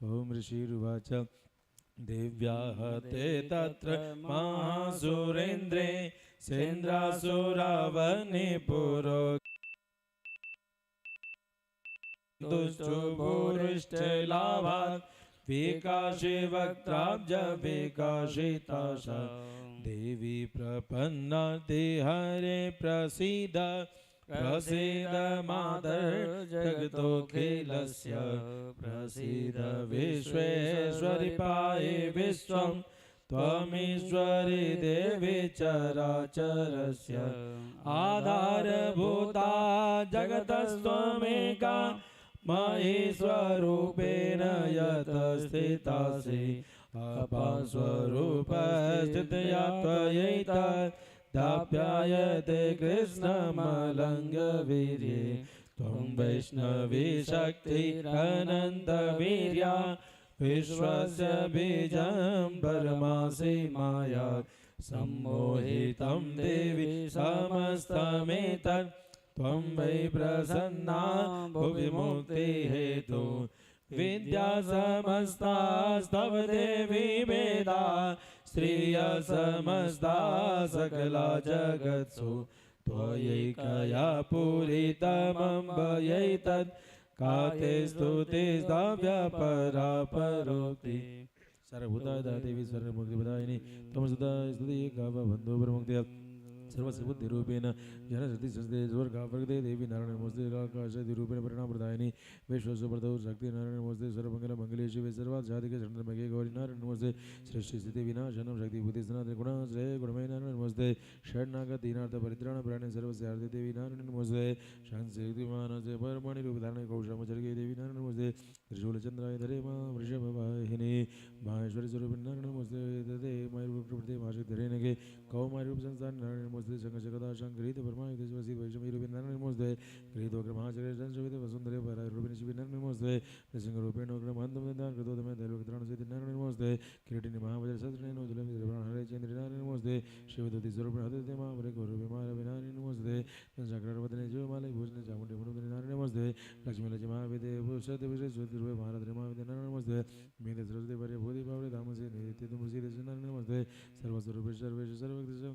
Om Rishi Ruvacha Divyahate Tatra Mahasurendre Sendra Suravani Puro Dushubhurishte Lavat Vikashi Vaktrabja Vikashitasha Devi Prapannati Hare Prasida Prasida Madar Jagato Khilasya Prasida Vishweshwari Pai Vishwam Tvamishwari Devi Characharasya Adhara Bhuta Jagatasvameka Maheswarupena Yatasthitasi Apaswarupa Sthityatvayaita Dapyayate Krishna Malanga Virye Tvam Vaishnavi Shakti Ananta Virya विश्वस्य बीजं परमासि माया सम्मोहितं देवी समस्तमेतत् त्वं वै प्रसन्ना भुवि मुक्तिहेतु विद्या समस्तास्तव देवी वेदा श्रिय समस्ता सकला जगत्सु त्वयैकया पूरितमम्बयैतत् काते स्तुतिस्तव्या परा परोक्ति सर्वभूताय देवी सर्वमुक्तिप्रदायिनी त्वं सदा स्तुति गाव बन्धु प्रमुक्त्या सर्वसिद्धिरूपेण जनशक्ति संस्थे स्वर्गावर्गदे देवी नारायण नमस्ते आकाशदिरूपेण परिणामप्रदायिनी विश्वसुप्रदौ शक्ति नारायण नमस्ते सर्वमंगलमंगले शिवे सर्वासाधिके शरणमगे गौरी नारायण नमस्ते सृष्टि स्थिति विनाशनं शक्ति बुद्धि सनातन गुणाश्रय गुणमय नारायण नमस्ते शरणागत दीनार्थ परित्राण प्राण सर्वस्यार्थे देवी नारायण नमस्ते शांतिमान परमाणि रूप धारण कौशलमचर्गे देवी नारायण नमस्ते त्रिशूल चंद्राय धरे मां वृषभवाहिनी माहेश्वरी स्वरूप नारायण नमस्ते तदे मायूर प्रकृति माशि धरे नगे कौमाय रूप संसार नारायण नमस्ते शंकर शंकरित परमायुध वसी वैष्णवी रूपिण नारायण नमस्ते गृहीतो महाचक्र संशोभित वसुंधरे पराय रूपिण शिव नारायण नमस्ते नृसिंह रूपेण उग्रमहंतम दान कृतोदमे दैलोकत्राण सहित नारायण नमस्ते किरीटिनी महावज्र शस्त्रेण उज्ज्वलं त्रिपुराण हरे चंद्र नारायण नमस्ते शिवदूति स्वरूप हृदय महावरे गौरव महारवि नारायण नमस्ते चक्रवदने जीवमाले भूषणे चामुंडी मुंडे नारायण नमस्ते लक्ष्मी लक्ष्मी महाविदे भूषते विशेष ज्योति रूपे महारथ महाविदे नारायण नमस्ते मेघ सरस्वती पर्य भूति भावरे धामसे नित्य तुम सीधे नारायण नमस्ते सर्वस्वरूप सर्वेश सर्वकृष्ण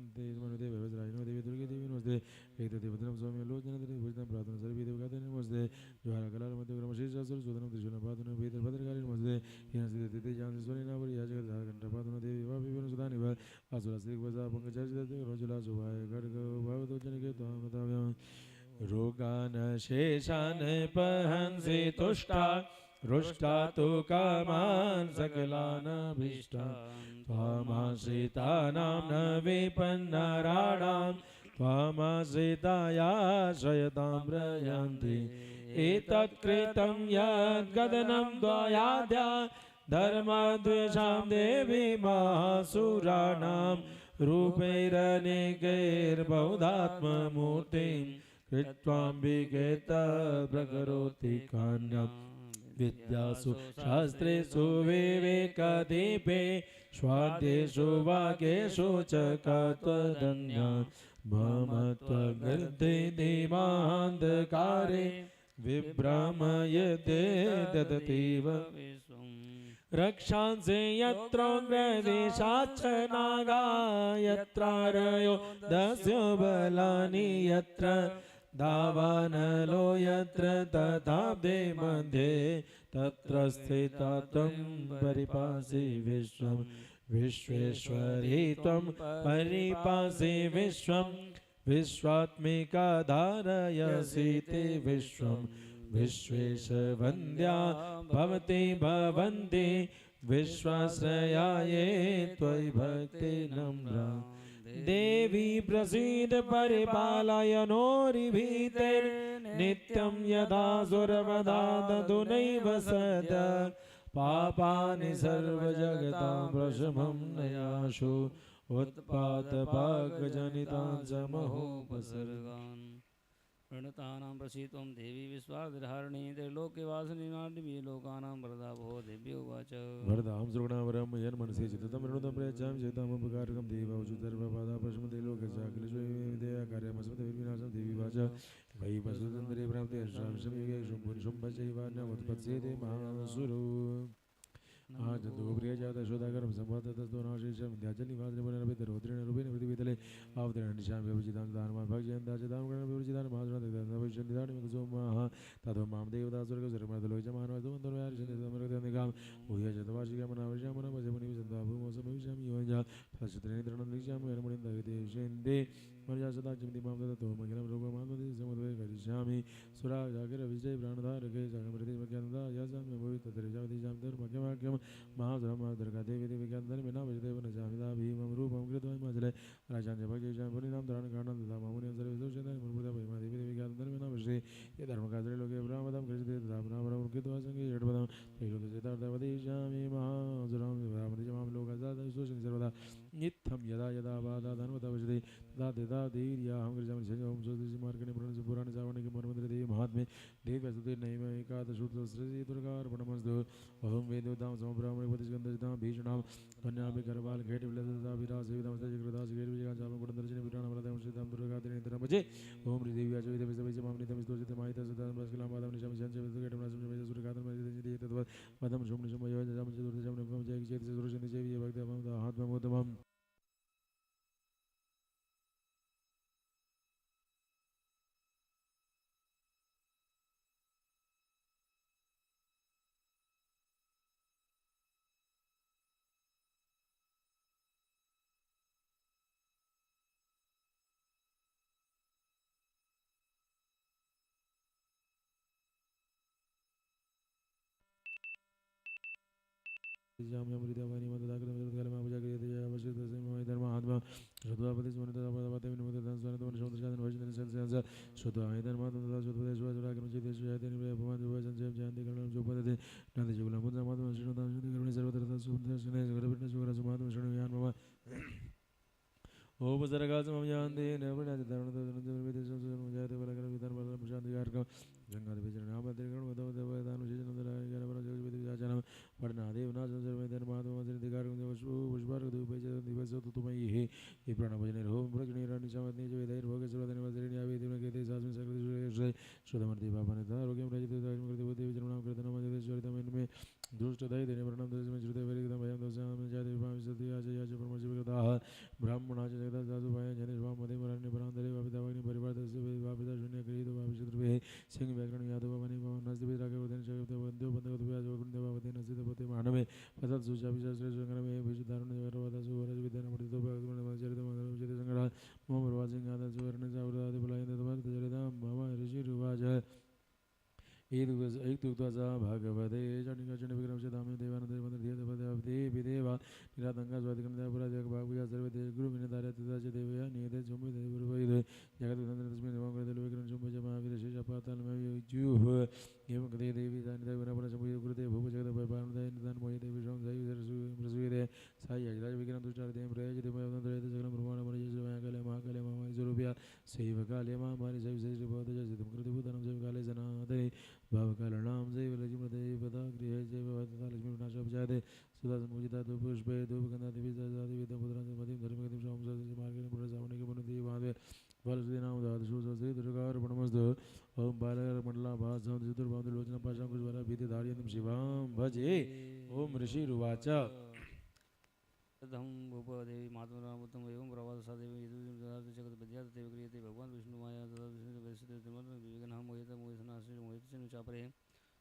मनुदेव राजनो देवी दुर्गे देवी नमस्ते एक देवतनम स्वामी लोचन देवी भूषण प्रार्थना सर्वी देवगाते नमस्ते जोहार कलाल मध्य क्रम शीर्ष सुदनम त्रिशूल पादन वेद भद्रकाली नमस्ते हिन सिद्धि जान सोनी नावर याजक घंटा पादन देवी वा विभिन्न सुदानि वा असुर सिक वजा पंकजर्जित रोजुला सुभाय खड्ग भवतो जनके त्वां बताव्यं रोगान शेषान पहंसि तुष्टा रुष्टा तु कामान् सकलानभीष्टान् त्वामाश्रितानां न विपन्नराणां त्वामाश्रिताया शयतां प्रयान्ति एतत्कृतं यद्गदनं द्वयाद्या धर्मद्वेषां देवी महासुराणां रूपैरनेकैर्बहुधात्ममूर्तिं कृत्वाम्बिके तत्प्रकरोति कान्यम् विद्यासु शास्त्रेषु विवेकदीपे स्वादेषु वाक्येषु च कत्वदन्या मम त्वगर्दिमान्धकारे विभ्रमयते ददतीव रक्षांसि यत्रोन्वेदेशाच्च नागा यत्रारयो दस्यो बलानि यत्र दावानलो यत्र तथाब्दे मध्ये तत्र स्थिता त्वं परिपासि विश्वं विश्वेश्वरी त्वं परिपासि विश्वं विश्वात्मिका धारयसि ते विश्वं विश्वेशवन्द्या भवति भवन्ति विश्वाश्रयाये त्वयि भक्ति नम्रा देवी प्रसीद परिपालय नोरिभीतिर्नित्यं यदा सुरवधा दधुनैव सदा पापानि सर्वजगतां प्रशमं नयाशु उत्पातपाकजनितान् समहोपसर्गान् प्रणतानां प्रसीत्वं देवी विश्वाधारिणी त्रैलोक्यवासिनी नाडिवी लोकानां वरदा भो देव्यो वाच वरदां श्रवणावरं यन् मनसि चित्तं ऋणुतं प्रयच्छामि चेतामुपकारकं देवौचुतर्वपादा प्रश्मते लोकस्य अखिलेश्वरविद्या कार्यमस्मत् विनाशं देवी वाच वै वसुतन्त्रे प्राप्ते हर्षांशं शुम्भचैवान्यमुत्पत्स्यते महासुरो आजतो प्रिय जात शोधाकरं संवादतस्तो नाशेषं विद्याचलनिवासनिपुनरभितरोद्रेण रूपेण पृथिवीतले अवतरणिशां व्यवचितां दानवान् भक्ष्यन्ताचतां गणविवचितान् महाजनादिदानि कुसुमाः ततो मां देवदासुरगसुरमर्दलोचमानवसुमन्तर्वयारिशन्तिसमृगनिकां भूयजतवार्षिकमनाविषामनभजमुनिविसन्ताभूमोसमविषामि योञ्जा फलचित्रेणितरणं हरिदेशन्ते मर्या सदा चिन्ति मां ददतो मङ्गलं रूपमात्मदे समुद्रे करिष्यामि सुराजागरविजय प्राणधारके जगमृतिमज्ञानदा यासाम्य भूय तत्रेजावतिजां धर्मज्ञवाक्यं महाधर्माधर्का देवी देविज्ञानधर्मिना वजदेव न जामिदा भीमं रूपं कृत्वा हिमाचले राजान्य भगेशां पुनिनां धारणकारणं ददा मामुनिं सर्वसुषेतानि मुनिमृता भीमा देवी देविज्ञानधर्मिना वश्री ये धर्मकात्रे लोके ब्राह्मदं कृष्यते तथा ब्राह्मणं कृत्वा सङ्गे षड्पदं त्रैलोक्यचेतार्थवदिष्यामि महासुरां ब्राह्मणिजमां लोकजातं सुषन् सर्वदा नित्यं यदा यदा बाधा धन्वता वजते दादिदा धीर्या हम गिरिजाम निषेध ओम ज्योतिषी मार्गणे पुराण चावण के मर्मंत्र देव महात्मे देव वसुदेव नैम एकादश श्री दुर्गा अर्पणमस्तु ओम वेदोदाम समब्राह्मणे पतिस्कंदजताम भीषणाम कन्यामि करवाल घेट विलसदा विराज सेविताम सजग्रदास घेट विजय चावण गुणदर्शने विराण वरदाम श्रीताम दुर्गा तिनेन्द्र मजे ओम देवी आचो विदे विसे मामनितम स्तोषित माहिता सदा बसकलाम बादाम निशम संचय विदुकेटम नासम जय सूर्यकांतम मजे तद्वत् वदम शुभ निशम यो जम चतुर्दशम नवम जय चेत सुरशनि जय विजय भक्त हम हाथ में मोदमम जाम यमृता वाणी मददाकृत मददकालम अभजाग्रिय जय अवश्य तस्मै धर्म आत्मा श्रुतवापति स्मरणतापदवाते विनुमते धनस्वरतमन शोधशादन भजन संसंस श्रुतवाय धर्म तथा श्रुतवदे श्वासरागम चिते श्याते निवे भगवान जो संजय जयंती करणम जो पदते नंद जुगला मुद्रा मातम श्रीनता शुद्धि करुणे सर्वत्र सुंदर सुने जगरविष्णु सुगरा सुमातम शरणयान मम ओम सरगासमं यान्ते नवनाथ धर्मदर्शनं जायते बलकर विधान बल प्रशांति कारकम गंगा विजय नाम त्रिगुण वदव दानु शेषन नंदराय ज्ञान बल जग विद्या विचारम पढ़ना देव नाथ सर्व धर्म महात्मा मंदिर दिगारकम पुष्पार्घ धूप दिवस तुमहि हे ये प्रणव भजने हो प्रगणि रानी समतनि जो वेदाय भोग सर्वधन वजरिणी आवे देव के ते सासु सकल शुद्धमर्ति पापन था रोग्यम रजित दायम कृते बुद्धि विजय नाम कृतन मजदे चरितम इनमें दुष्ट दय देने वर्णम दस में श्रुते वेरिकम भयम दोषाम जाते विभाम सत्य आजय आजय परमजीवकता ब्राह्मणाच जगदा साधु भाय जने स्वाम मदे मरण्य परांतरे वापितावग्नि परिवार दस्य वापिता शून्य करी तो वापिशत्रु वे सिंह व्याकरण यादव वनि भवन नस्ति विराग वदन जगत वंद्यो बंदो व्याज वगुण देवावते नस्ति पते मानवे पतत सुचापि शास्त्र संग्रमे विशु दारुण जगरवदा सुवरज विद्यान मर्दितो भगवान मजरित मंगल विजय संग्रह मोम प्रवासिंग आदा सुवर्ण जावरादि बुलायन तवत जरिदाम भव ऋषि रुवाज एक तुक्ताचा भागवते जनिकाचन विक्रम दामे देवानंद मंदिर धिय देवते विदेवा निरातंका स्वादिकन देवपुरा जग भागविया सर्व देव गुरु विनदार्य तिदाचे देवया नियते जुम्बे देवपुरवैद जगत विनंदन तस्मै देवां कृते विक्रम जुम्बे महावीर शेष पाताल में जुह एवं कदे देवी दानि देव वनपन संभूय गुरुते भूप जगत भयपान दय निदान मोहि देवी शोम जय प्रसुविदे साई अजराज विक्रम दुष्टार देव प्रयज देव अवतंत्र जगन ब्रह्मांड मणि जय महाकाले महाकाले महामाई स्वरूपया सेवकाले महामारी जय जय श्री बोध जय सिद्धम कृति भूतनम जय काले जनादे भावकालनाम जय लक्ष्मीपते पदा गृह जय भवता लक्ष्मी विनाशोपजाते सुधा समुचिता धूप पुष्पे धूप गंधा देवी जाति वेद पुत्रान मध्यम धर्म गतिम सोम सस्य मार्गेण पुरुष सावने के मनु देव महादेव फलश्री नाम दादशु सस्य दुर्गा अर्पणमस्तु ओम बालकर मंडला भास सौंद चतुर्बाहुं लोचना पाशां कुशवरा भीति धारयन्तीं शिवां भजे ओम ऋषि रुवाच धम भूपदेवी मातमरामोत्तम एवं प्रवादसा देवी जगत विद्या देव क्रियते भगवान विष्णु माया तथा विष्णु वैश्य विवेकन मोहित मोहितनाश्री मोहित से चापरे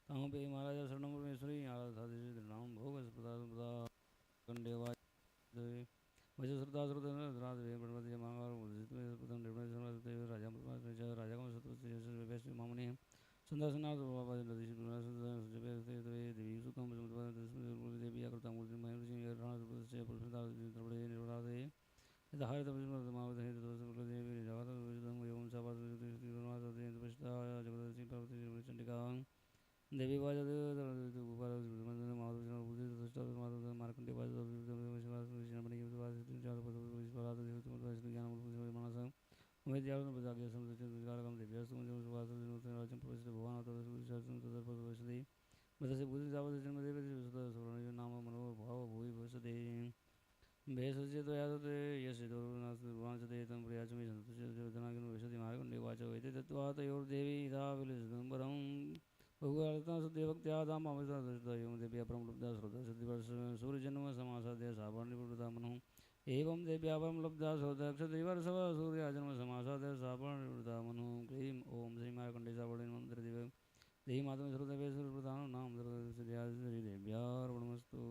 ताहु पे महाराज शरणम परमेश्वरी आराधा देवी नाम भोग प्रदा कंडेवा वैश्य श्रद्धा श्रद्धा राज वे प्रवृत्ति मंगल उदित में प्रथम निर्णय देव राजा राजा का सत्व वैश्य मामने संदर्शनार्थ बाबा नदी देवी सुखम देवी आकृता मूर्ति महेंद्र सिंह राणा से पुष्पदार द्रवड़े निर्वरादे धारित मावधे देवी जगत विष्णु एवं सभा पश्चा जगत सिंह पार्वती चंडिका देवी वाजदे गोपाल माधव मार्कंडे मानस उमेद यार ने बजा के समझ विकारकम दिव्यस्तु मुझे सुवास राजन प्रवेश भगवान आता शासन तदर पद वसदे बदसे बुद्धि जावद जन्म देव सुदा सुवर्ण नाम मनो भाव भूय वसदे भेषजे तो याद ते यस्य दोनास भगवान से तम प्रयाच में संतुष्ट जनागन वसदे मार्गंडे वाचो वेते तत्वात योर देवी धा विलसदंबरम भगवता सुदेवक्त्यादाम अमृता दशदयं देव्या परमलब्धा श्रद्धा सिद्धिवर्ष सूर्य जन्म समासाद्य सावर्णि प्रदा मनो एवं देव्यावम लब्धा श्रोतक्षदिवर्षव सूर्याजन्म समासाद सावर्णा मनु क्लीं ओम श्री मार्कंडे सावर्णि मंत्र देव देवी मातम श्रोतवेश्वर प्रधान नाम श्री देव्यार्पणमस्तु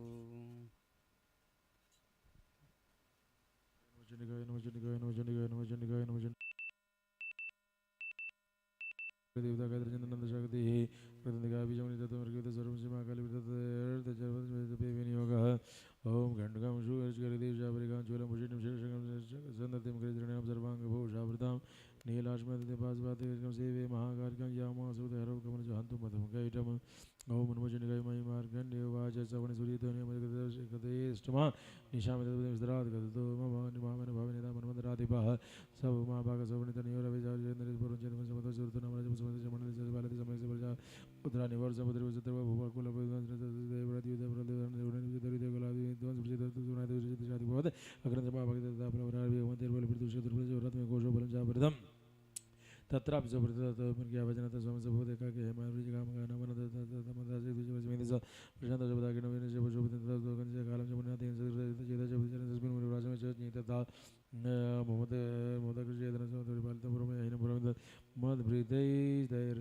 देवता गायत्री चंद्रनंद शक्ति प्रतंदिका बीजमणि तत्वमर्गित सर्वं सीमाकाली विनियोगः ओम घंटकां शुगर्जगरिदेव शाबरिकां चूलं भुषितं शीर्षकं सन्दतिं कृतृणां सर्वाङ्गभूषावृतां नीलाश्मदे पासवाते सेवे महाकार्यं यामासुदहरव कमल जहन्तु मधुम कैटम ओम नमोजनिकाय मयि मार्गण्य वाच श्रवण सूर्यध्वनि मदगदेष्टमा निशामदविद्राद गदतो मम निमामन भवनिदा मनमदरादिपः सब महाभाग सवनितनियो रविजार्येन्द्र पुरुषेन्द्र समतो सुरतनमरज समतो जमनल जलबालति समय से प्रजा पुत्रा निवर समुद्र विचित्र भूपाकुल देवरति देवरति गुलाबी ध्वंस प्रसिद्ध सुनादि शादी बहुत अग्रंथ महाभाग दापनवरार विमंतिर बल प्रदुष दुर्बल रथ में घोषो बलम जापरिदम तत्रापि सप्रतिया वचनत समसभूते काके हेमावृज काम गानमन तमदासे दुजमेदिस प्रशांत जबदागिन विनज शोभित कालम जमुनाते चेदा जबचरण तस्मिन् मुनिराजमे च नीतता मोहम्मद मोदकृष्येदन समतरिपालित पुरमे हिन पुरमिद मद्भृतैर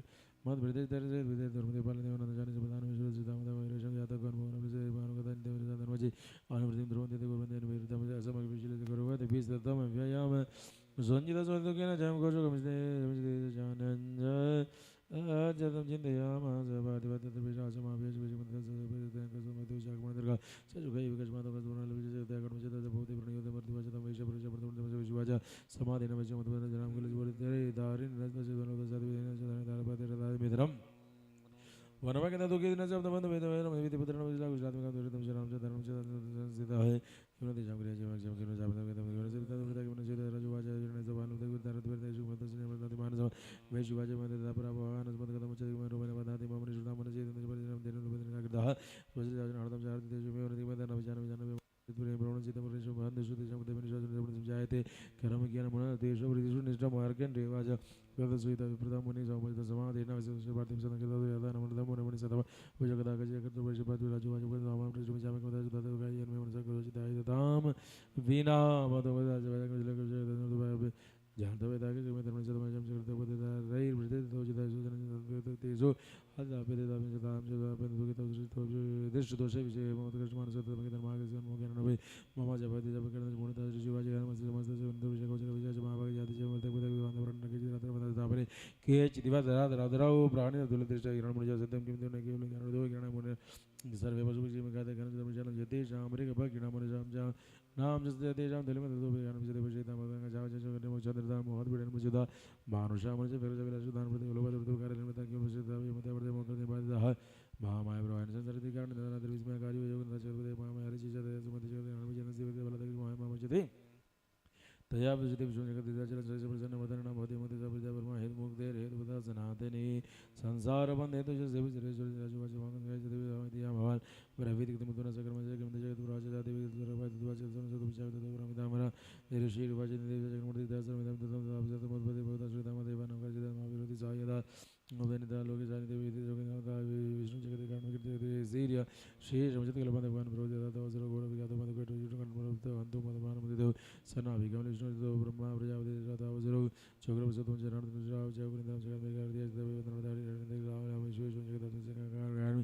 मद्भृतैर विदे धर्मदे पालनेवनंद जानि सबदान विश्व सिद्धामदा वैरशं यातकन मोहन विजय भानुगतन देवरजा धर्मजी अनुवृत्तिं ध्रुवन्ते गुरुवन्दे वेदतम असमग विचलित गुरुवते भीस्ततम व्यायाम Zonjita Swadukina Jam Gosho Kamiste Jananja Jadam Jindayama Zabati Vata Vishasama Vishwamantas Kasumatu Shakmandarga Sajukai Vikashmata Kasuna Vijay Takamajata the Bhuti Pranyo the Martivajata Visha Vishwaja Samadina Vishamata Janam Gulis Darin Rasana the Sadhana Midram वनमकता तो के दिन जब तब तब तो मैं भी पुत्र ने जिला गुजरात में काम कर रहा था शराब से धर्म से सीधा है क्यों नहीं जाम रिया जब क्यों जाम तब तब क्यों से तब तक मैंने सीधा राजू वाजा ने जबान उधर गुजरात में बैठे जो मतलब से मतलब मान सब मैं जो वाजा में था पर अब आना सब कदम चल मैं रोने बता दी मामले जुड़ा मन से जब दिन दिन का करता है वैसे जान हरदम चार दिन जो मैं और नहीं बता नवी जान पूरे ब्राह्मण से तमरे जो बंद जो देश में देवन जो समझाए थे कर्म ज्ञान मन देश और देश निष्ठा मार्गन रेवाजा वेद सुविधा विप्रदा मुनि समाज समाधि ना विशेष बात में सदा के दादा नमन दम मुनि सदा वो जगत आगे जगत तो वर्ष बाद राजू वाजू को नाम प्रश्न में जामे को दादा दादा का ये में मन से करो चिता है दाम बिना बात हो जाए जब को जिला को जो जानते हुए ताकि जो मैं धर्म से जम से करते हुए रही वृद्धि तो चिता जो तेजो हल्ला पे दादा में दाम जो पे तो दृष्टि दोष विषय मत कृष्ण मान से धर्म के धर्म आगे से मोह ज्ञान नवे मामा जब दादा करने गुण दादा जो वाजे ज्ञान मत समझते से उन विषय को विषय जो महाभाग जाति जो मत बुद्ध विवाद वर्ण के जिला तर बता दापरे के चिदिवा दरा दराओ प्राणी दुल दृष्टि ज्ञान मुनि जो सत्यम किम देव ने केवल ज्ञान दो ज्ञान मुनि सर्वे पशु जी में कहते ज्ञान धर्म ज्ञान यते शामरे का ज्ञान मुनि जाम नाम जसते तेजाम दिल में दो ज्ञान विषय विषय तम जाव जो करने मुझ चंद्र दाम बहुत बड़े मुझे दा मानुषा मुझे फिर जब विलास दान प्रति लोभ दुर्द कार्य में तक मुझे दा ये मत बड़े मोक्ष दे बाद दा महामाया ब्रह्मांड संसार के कारण दाना द्रविस में कार्य योग न चलते महामाया हरि चीज दे सुमति जो दे अनु जन से बल तक महामाया मुझे दे तया विजय विष्णु जगत दिदाचल से प्रसन्न वदन नाम भवति मते सब विद्या ब्रह्मा हेतु मुक्त दे हेतु बता सनातनी संसार बंध हेतु जो सेव जरे जो राजू वाज वांगन गाय देवी दिया भगवान प्रवित कितम तुना सकर्म जय किम जगत राज जाति देवी वाज वाज सन सद विचार देव राम दामरा ऋषि वाज देवी जगन्मूर्ति दास में दम दम अवजत मधुपति भगवत श्री दाम देवा नगर जिदा महाविरोधि सायदा नोवेनिदा लोके जानि देवी जोगिंदा विष्णु जगत कारण कीर्ति सीरिया शेष समझत के लबंद भगवान प्रभु दाता वज्र घोड़ विगात मध कोट जुट कंठ मरुत अंतु मधमान मधि देव सना विगम विष्णु देव ब्रह्मा प्रजापति दाता वज्र चक्र वसतम चरण राव जय गुरुदाम जगत में कर दिया देव नरदारी देव राम विश्व जगत से कारण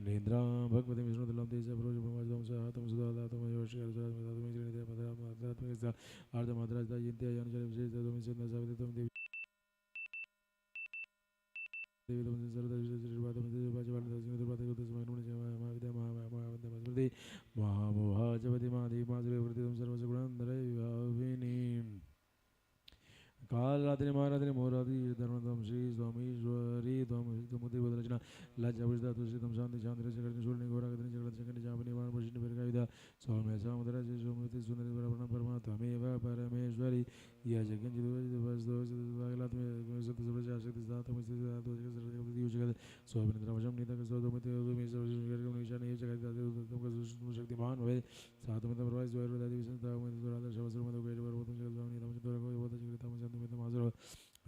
नेन्द्रा भगवती विष्णु दलम तेज प्रभु ब्रह्मा दम से आत्म सुधा दातम योश कर जय में दातम जय देव मधुरा आध्यात्मिक सा अर्ध मद्राज दा यंत्य अनुचर विशेष दम से नजावति तम देव देवी तुम सर्वदा विशेष बात में देव बाजवान दस में बात को दस में उन्होंने जमा महाविद्या महाविद्या मस्मृति महामोहा जपति महादेव माधुर्य वृत्ति तुम सर्वस गुणांधरे विभाविनी काल रात्रि महारात्रि मोरात्रि धर्मदम श्री स्वामीश्वरी त्वम तुमुति बदलचना लज्जा विषदा तुलसी तम शांति शांति रस करने शून्य घोरा कदने जगत संकट जापनि निवारण वशिष्ठ विरकायुधा सौम्य सामुद्रा से सोमृति सुंदर परम परमात्मेव परमेश्वरी यह जगन जिदो वसदो सदवागलात में सत सबसे आशक्ति सात में स्थित तो जगत सर्व दियो जगत स्वाभिनिद्रा वशम निता कसो तुमिति में सर्व करके निशान ये जगत तुम का शक्तिमान होए सात में प्रवास द्वार दादी विसंता में दुरादर शवसर में तो गैर तुम जगत स्वामी तम तो को बहुत जगत तम में माजरो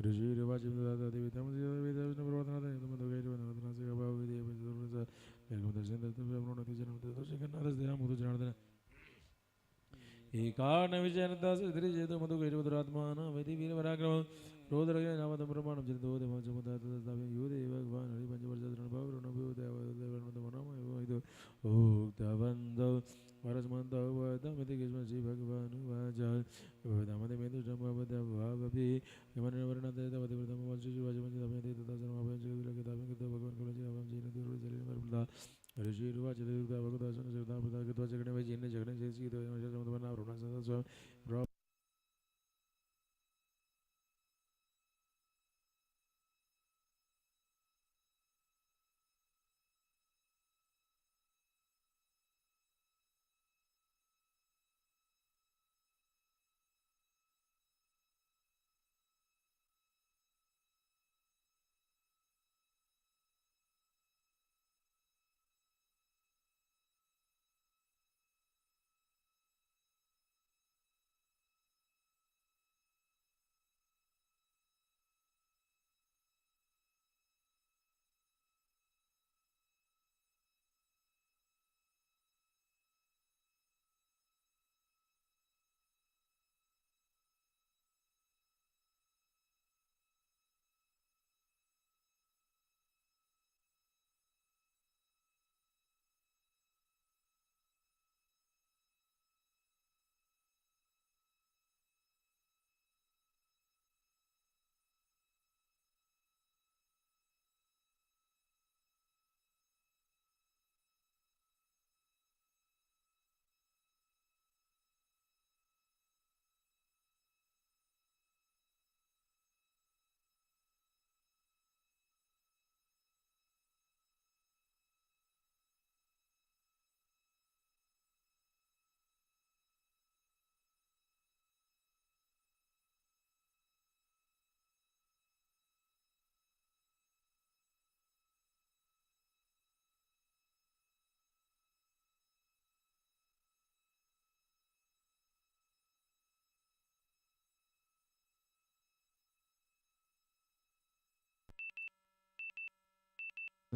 ऋषि रिवाज दादा देवी तम वेद विष्णु प्रवर्तन दे तुम तो गैर वंदना से अभाव विदे मेरे दर्शन दर्शन ब्रह्मण जन्म दर्शन करना रस दे मुझे जनार्दन एकान विजयनता सिद्धि जेतु मधु गैर मधुरात्मान वेदी वीर पराक्रम रोदर के नाम तम प्रमाण जित दो देव जमुदा तदावे युदे भगवान हरि पंचवर्ष रण भाव रण भव देव देव मनम इदो उक्तवंदो परस्मन्तो वदमिति कृष्ण श्री भगवान वाचा वदमते मेतु संभवत भावपि यमन वर्णते तवति प्रथम वंशि वाजमति तमेति तथा सर्वभयं जगत् लगिताभं कृतो भगवान कुलस्य अवं जीन दुर् जलिन मरपुदा ऋषि रुवाच देवता भगवतासन सेवता प्रदा कृत्वा जगणे वै जीने जगणे शेषि तो यमश समतमना ब्रह्मण सदा स्वयं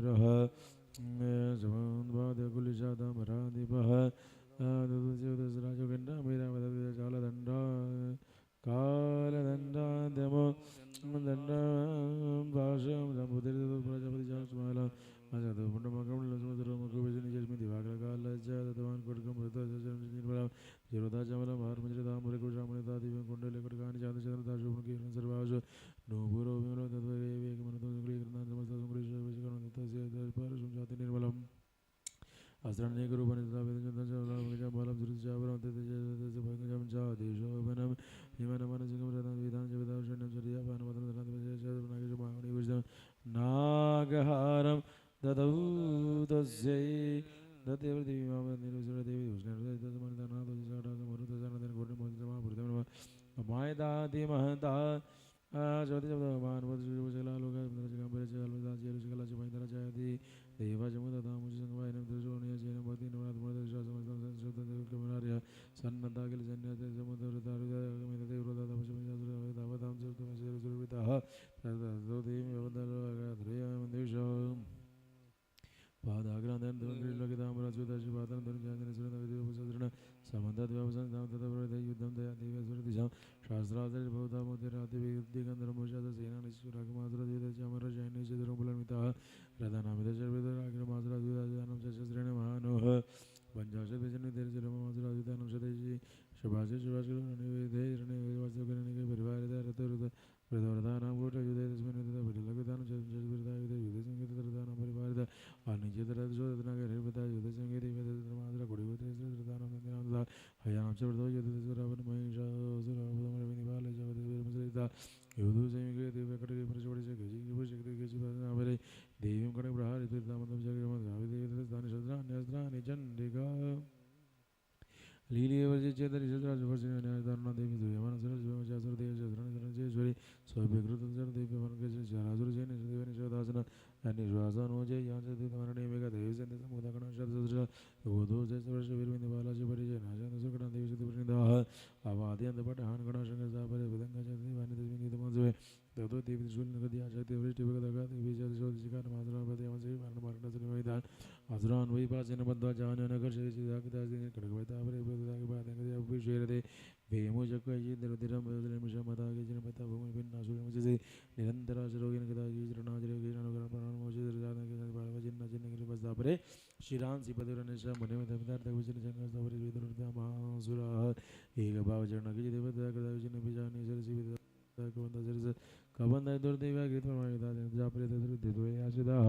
रह जवान कुलिशादमराधिपः राजगंडा मेरा कालदंडा कालदंडाद्यमो दंडा भाषं प्रजापति जाक्षमाला अजद पुंडमकं लसमधुरमकुविजन जस्मि दिवाकरकालज्जातवान् कुड्कं मृतजननिर्मला जीरोदा जमला भारमजृदा मुरकुशामणिता दिव्यं कुण्डले कुड्कानि चादशरदा शुभकीर्णं सर्वासु नूपुरो विमलो तद्वरे वेगमनतो संक्लीकृतान् समस्त संक्लीश्वरविशकरणं तस्य जाति निर्मलम् अस्त्रनेकरूपनिष्ठा वेदचन्द्रं बालं सुरजावरं तस्य भंगजं च देशोपनं हिमनमनसिंहं रथं विधानं च विधाशण्यं चर्यापानमतं नागेशमागणिविष्टं नागहारं ददौ तस्यै दत्तेवदेवी मामनिर्विसुरदेवी उष्णदेवी मायदादिमहता ज्योतिषमान वदशलालोकांबरचलुदाचेलुशकलाचमहिंदराचायति देवाचमुदतामुचसंगवायनं दृशोणयचेन भक्तिनवरात्मरदशासमस्तंसुकमनार्य सन्नताकिलजन्यसमुद्रतारुदागमितदेवरोदातमशमिजासुरवेदावतां सुरतमशेरुसुरविताः तद्वदोदेवीवदलोकद्रयामन्देशम् पादाग्रान्धन समन्तद्व्यवसंयुद्धं दया देव्यसुरदिशां शास्त्रादरिभवतामोतिरातिविद्यगन्धर्मोषादसेनानिश्चुरागमासुरद्विदचामरशयनिश्चितिरुम्बुलमिताः रथनामितशर्वितराग्रमासुराद्विदानं शस्त्रेण पञ्चाशद्विजनिर्जलमासुराद्विदानं शतैषि शुभाशि शुभाशुरनिवेदे परिवारिता रथरुद वृद्धवृद्धानां कूटयुधे तस्मिन् परिलग्धानं युद्धसंगीतरदानं परिवारिता युद्धसंगीतमात्र कुडिवृत्तिदानं नन्दिनां हयां च वृद्धो युद्धसुरावनमहिषासुरावनमहिनिपालयजवदविरमसरिता युद्धसंयुगे देवीं कणप्रहारितमन्तं चक्रमद्राविदेवतानि शस्त्राण्यस्त्राणि चण्डिका लीलीयवर्जिचेतरिशस्त्राजुवर्षिण्यायदारुणा देवी सूर्यमानसरस्वती स्वभिकृतसर्देव्यमनकेशराजुरसेन अन्यश्वासानोजय यांसमरणे मेघदेवीसन्धिसमुदगणशब्दसृजा योधोजयवर्षवीरविन्दबालाजपरिजयनाशनसुकटां देवी शतप्रनिधाः अवाद्यन्तपटहान् गणाशङ्करसापरे विदङ्गचन्द्रिवानितस्मिन्नितमन्सुवे ततो देवी त्रिशूलनगद्याशक्तिवृष्टिभगदगादिविजयशोधिशिखानमासुरापदयमसि असुरान् वै पाचेन बद्ध्वा जान्यनकर्षयचिदाकितादिने वेमुचक्वैचिद्रुधिरं निमिषमताकेचिनपता भूमिभिन्नाशुरमुचसे निरन्तराशरोगिण कदाचिरणनाजिरगीरणोगरप्राणमोचिद्रजातकिन्नचिन्नगिरिपस्तापरे शिरांसि पदुरनिशा मनिमतमितार्थविचिनशङ्करस्तवरिवेदुर्व्यामासुराः एकभावचरणकिचिदेवता कबन्धदुर्देव्या गीतमायुधाजापरेतद्रुद्धिद्वयासिदाः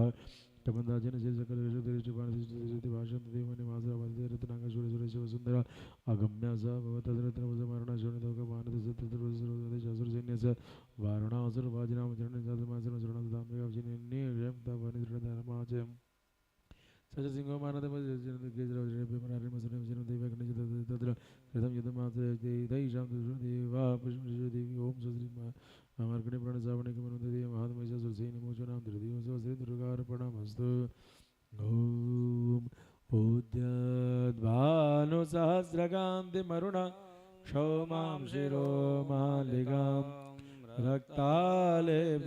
कबन्धाजन शीर्षकलृष्टिभाषन्तदेवनिमासुरवन्दिरत्नाङ्गशूरसुरेशिवसुन्दरा अगम्या स भवतद्रत्रवसमरणशून्यतोकमानदसत्तद्रुसुरदेशसुरसैन्यस्य वारुणासुरवाजिनामचरणदाम्यगाविचिन्निर्यं सजसिंहो मानदमजनदेवकर्णचितत्र कृतं युद्धमात्रैषां देवा पुष्पदेवी ओं स्वस्ति मार्कणे प्रणसावणिकमनुदेवी महात्मैषसुरसेनिमोचनां धृतिवसवस्ति दुर्गार्पणमस्तु ॐ पूज्यद्भानुसहस्रकान्तिमरुणा क्षौमां शिरो मालिकां रक्तालेप्तपयोधरां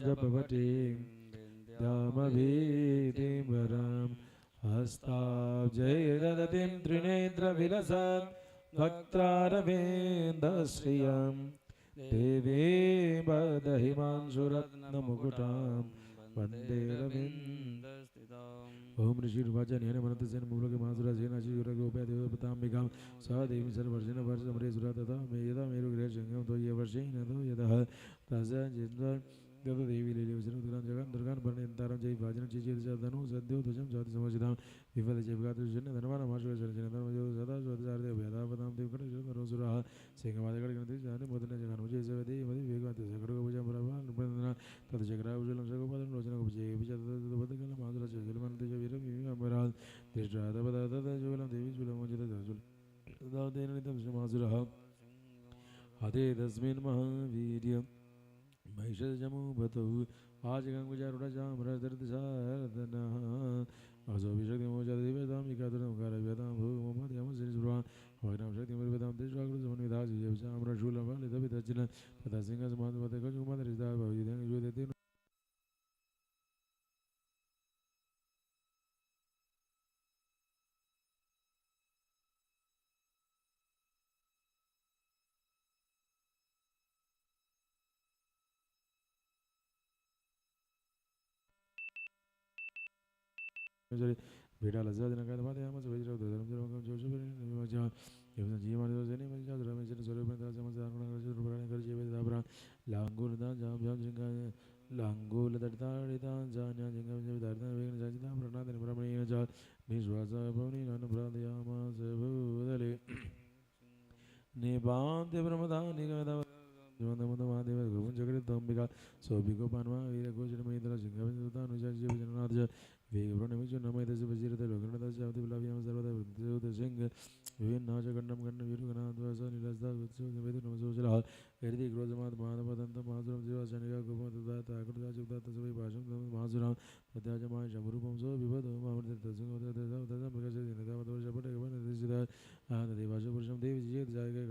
जपवटीं दामभीतिवरं हस्ताब्जैर्दधतीं त्रिनेत्रविलसन् वक्त्रारविन्दश्रियं देवीं बदहिमांशुरत्नमुकुटां वन्दे रविन्दस्थिताम् ओम ऋषिर्वाचनेन मनतसेन मूलके मासुरासेनाशियुरगोप्यादेवपताम्बिकां सा देवीं सर्वर्षेण वर्षमरे सुरा तथा मे यदा मेरुगृहशङ्गं त्वय्य वर्षेण तो यतः तस्य जिन्द्र देवी लीलेवसरं दुर्गान् वर्णयन्तारं जय भाजनं चिचेतधनु सद्यो ध्वजं जाति समचितां विफल जयगातुजन्य धनवानमाशुरचरणं धर्मजो सदा स्वतसारदे वेदापदां देवकटशुरसुराः सिंहवादकटगणतिजानि मोदन जगानुजय सवदे मदि वेगात् सकटगोपजं प्रभा नृपन्दना तदचक्रावुजलं सकपादं लोचनगोपजय विचतदपदकलं माधुरचजलमन्तेज वीरमिमरात् तिष्ठादपदतदजुलं देवी चुलमोचितदजुल तदादेन नितं समासुरः हते तस्मिन् महावीर्यं महिषजमुपतौ आजगङ्गुजारुडजामरदर्दशारदनः असोभिषक्तिमोचदिव्यतामिकातुरङ्कारव्यतां भूमोपद्यमसिरिस्पृहान् भग्नां शक्तिमर्वतां तेष्वाकृतसमन्विधाजियवचामरशूलफलितविदचिन तथा सिंहसमाधपतकजुमदरिष्टा भविदङ्गजुदति Veda Lazar and Kadamati Amas, Vajra, the Ramjam, Joseph, Maja, Jima, Zeni, Major, Sorobra, Langurda, Jam, Langul, the Taritan, Janya, Jajita, Pranat, and Brahmina, Mishwaza, Boni, and Bradiamas, Budali, Niban, the Brahmada, Nigada. Jagritambiga, so Bigo Panwa, Goja Medra, Jingavan, Nuja, Vegronamic, Namada, Vajira, the Logana, the Laviam, the Zing, Vin Naja Gandam, Yurugana, the Vedum, Eddie Grosama, Madhavan, the Mazur of Ziva, Seneca, Goma, that Akuda, the Basham, Mazura, the Dajama, Jamurupam, so Viva, the Zing of the because in the Japata, the Devasha Pusham, David, Jaga,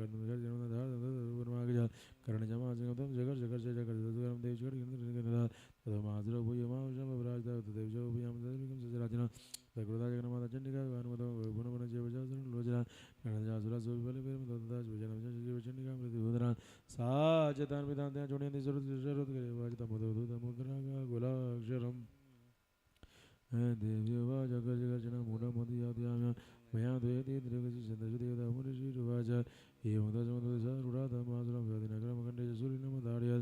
Gardner, Karanjama, Jagar, Jagar, Jagar, Dev, the Mazra Buyama, Raj, the Devjo, becomes Rajana, the Grodajana, Chandika, Bunamana Javajas, Loja, and Jazura, the Vijana, with the Udra, Sajatan with the Jonian, the Mudu, the Mudraga, Gula, Jerum, and the Viva, Jagar, Muda, Modia, Maya, the Judia, the Mudishi, Vaja, even the Rura, the Mazra, the Nagram, and Surinam, Daria.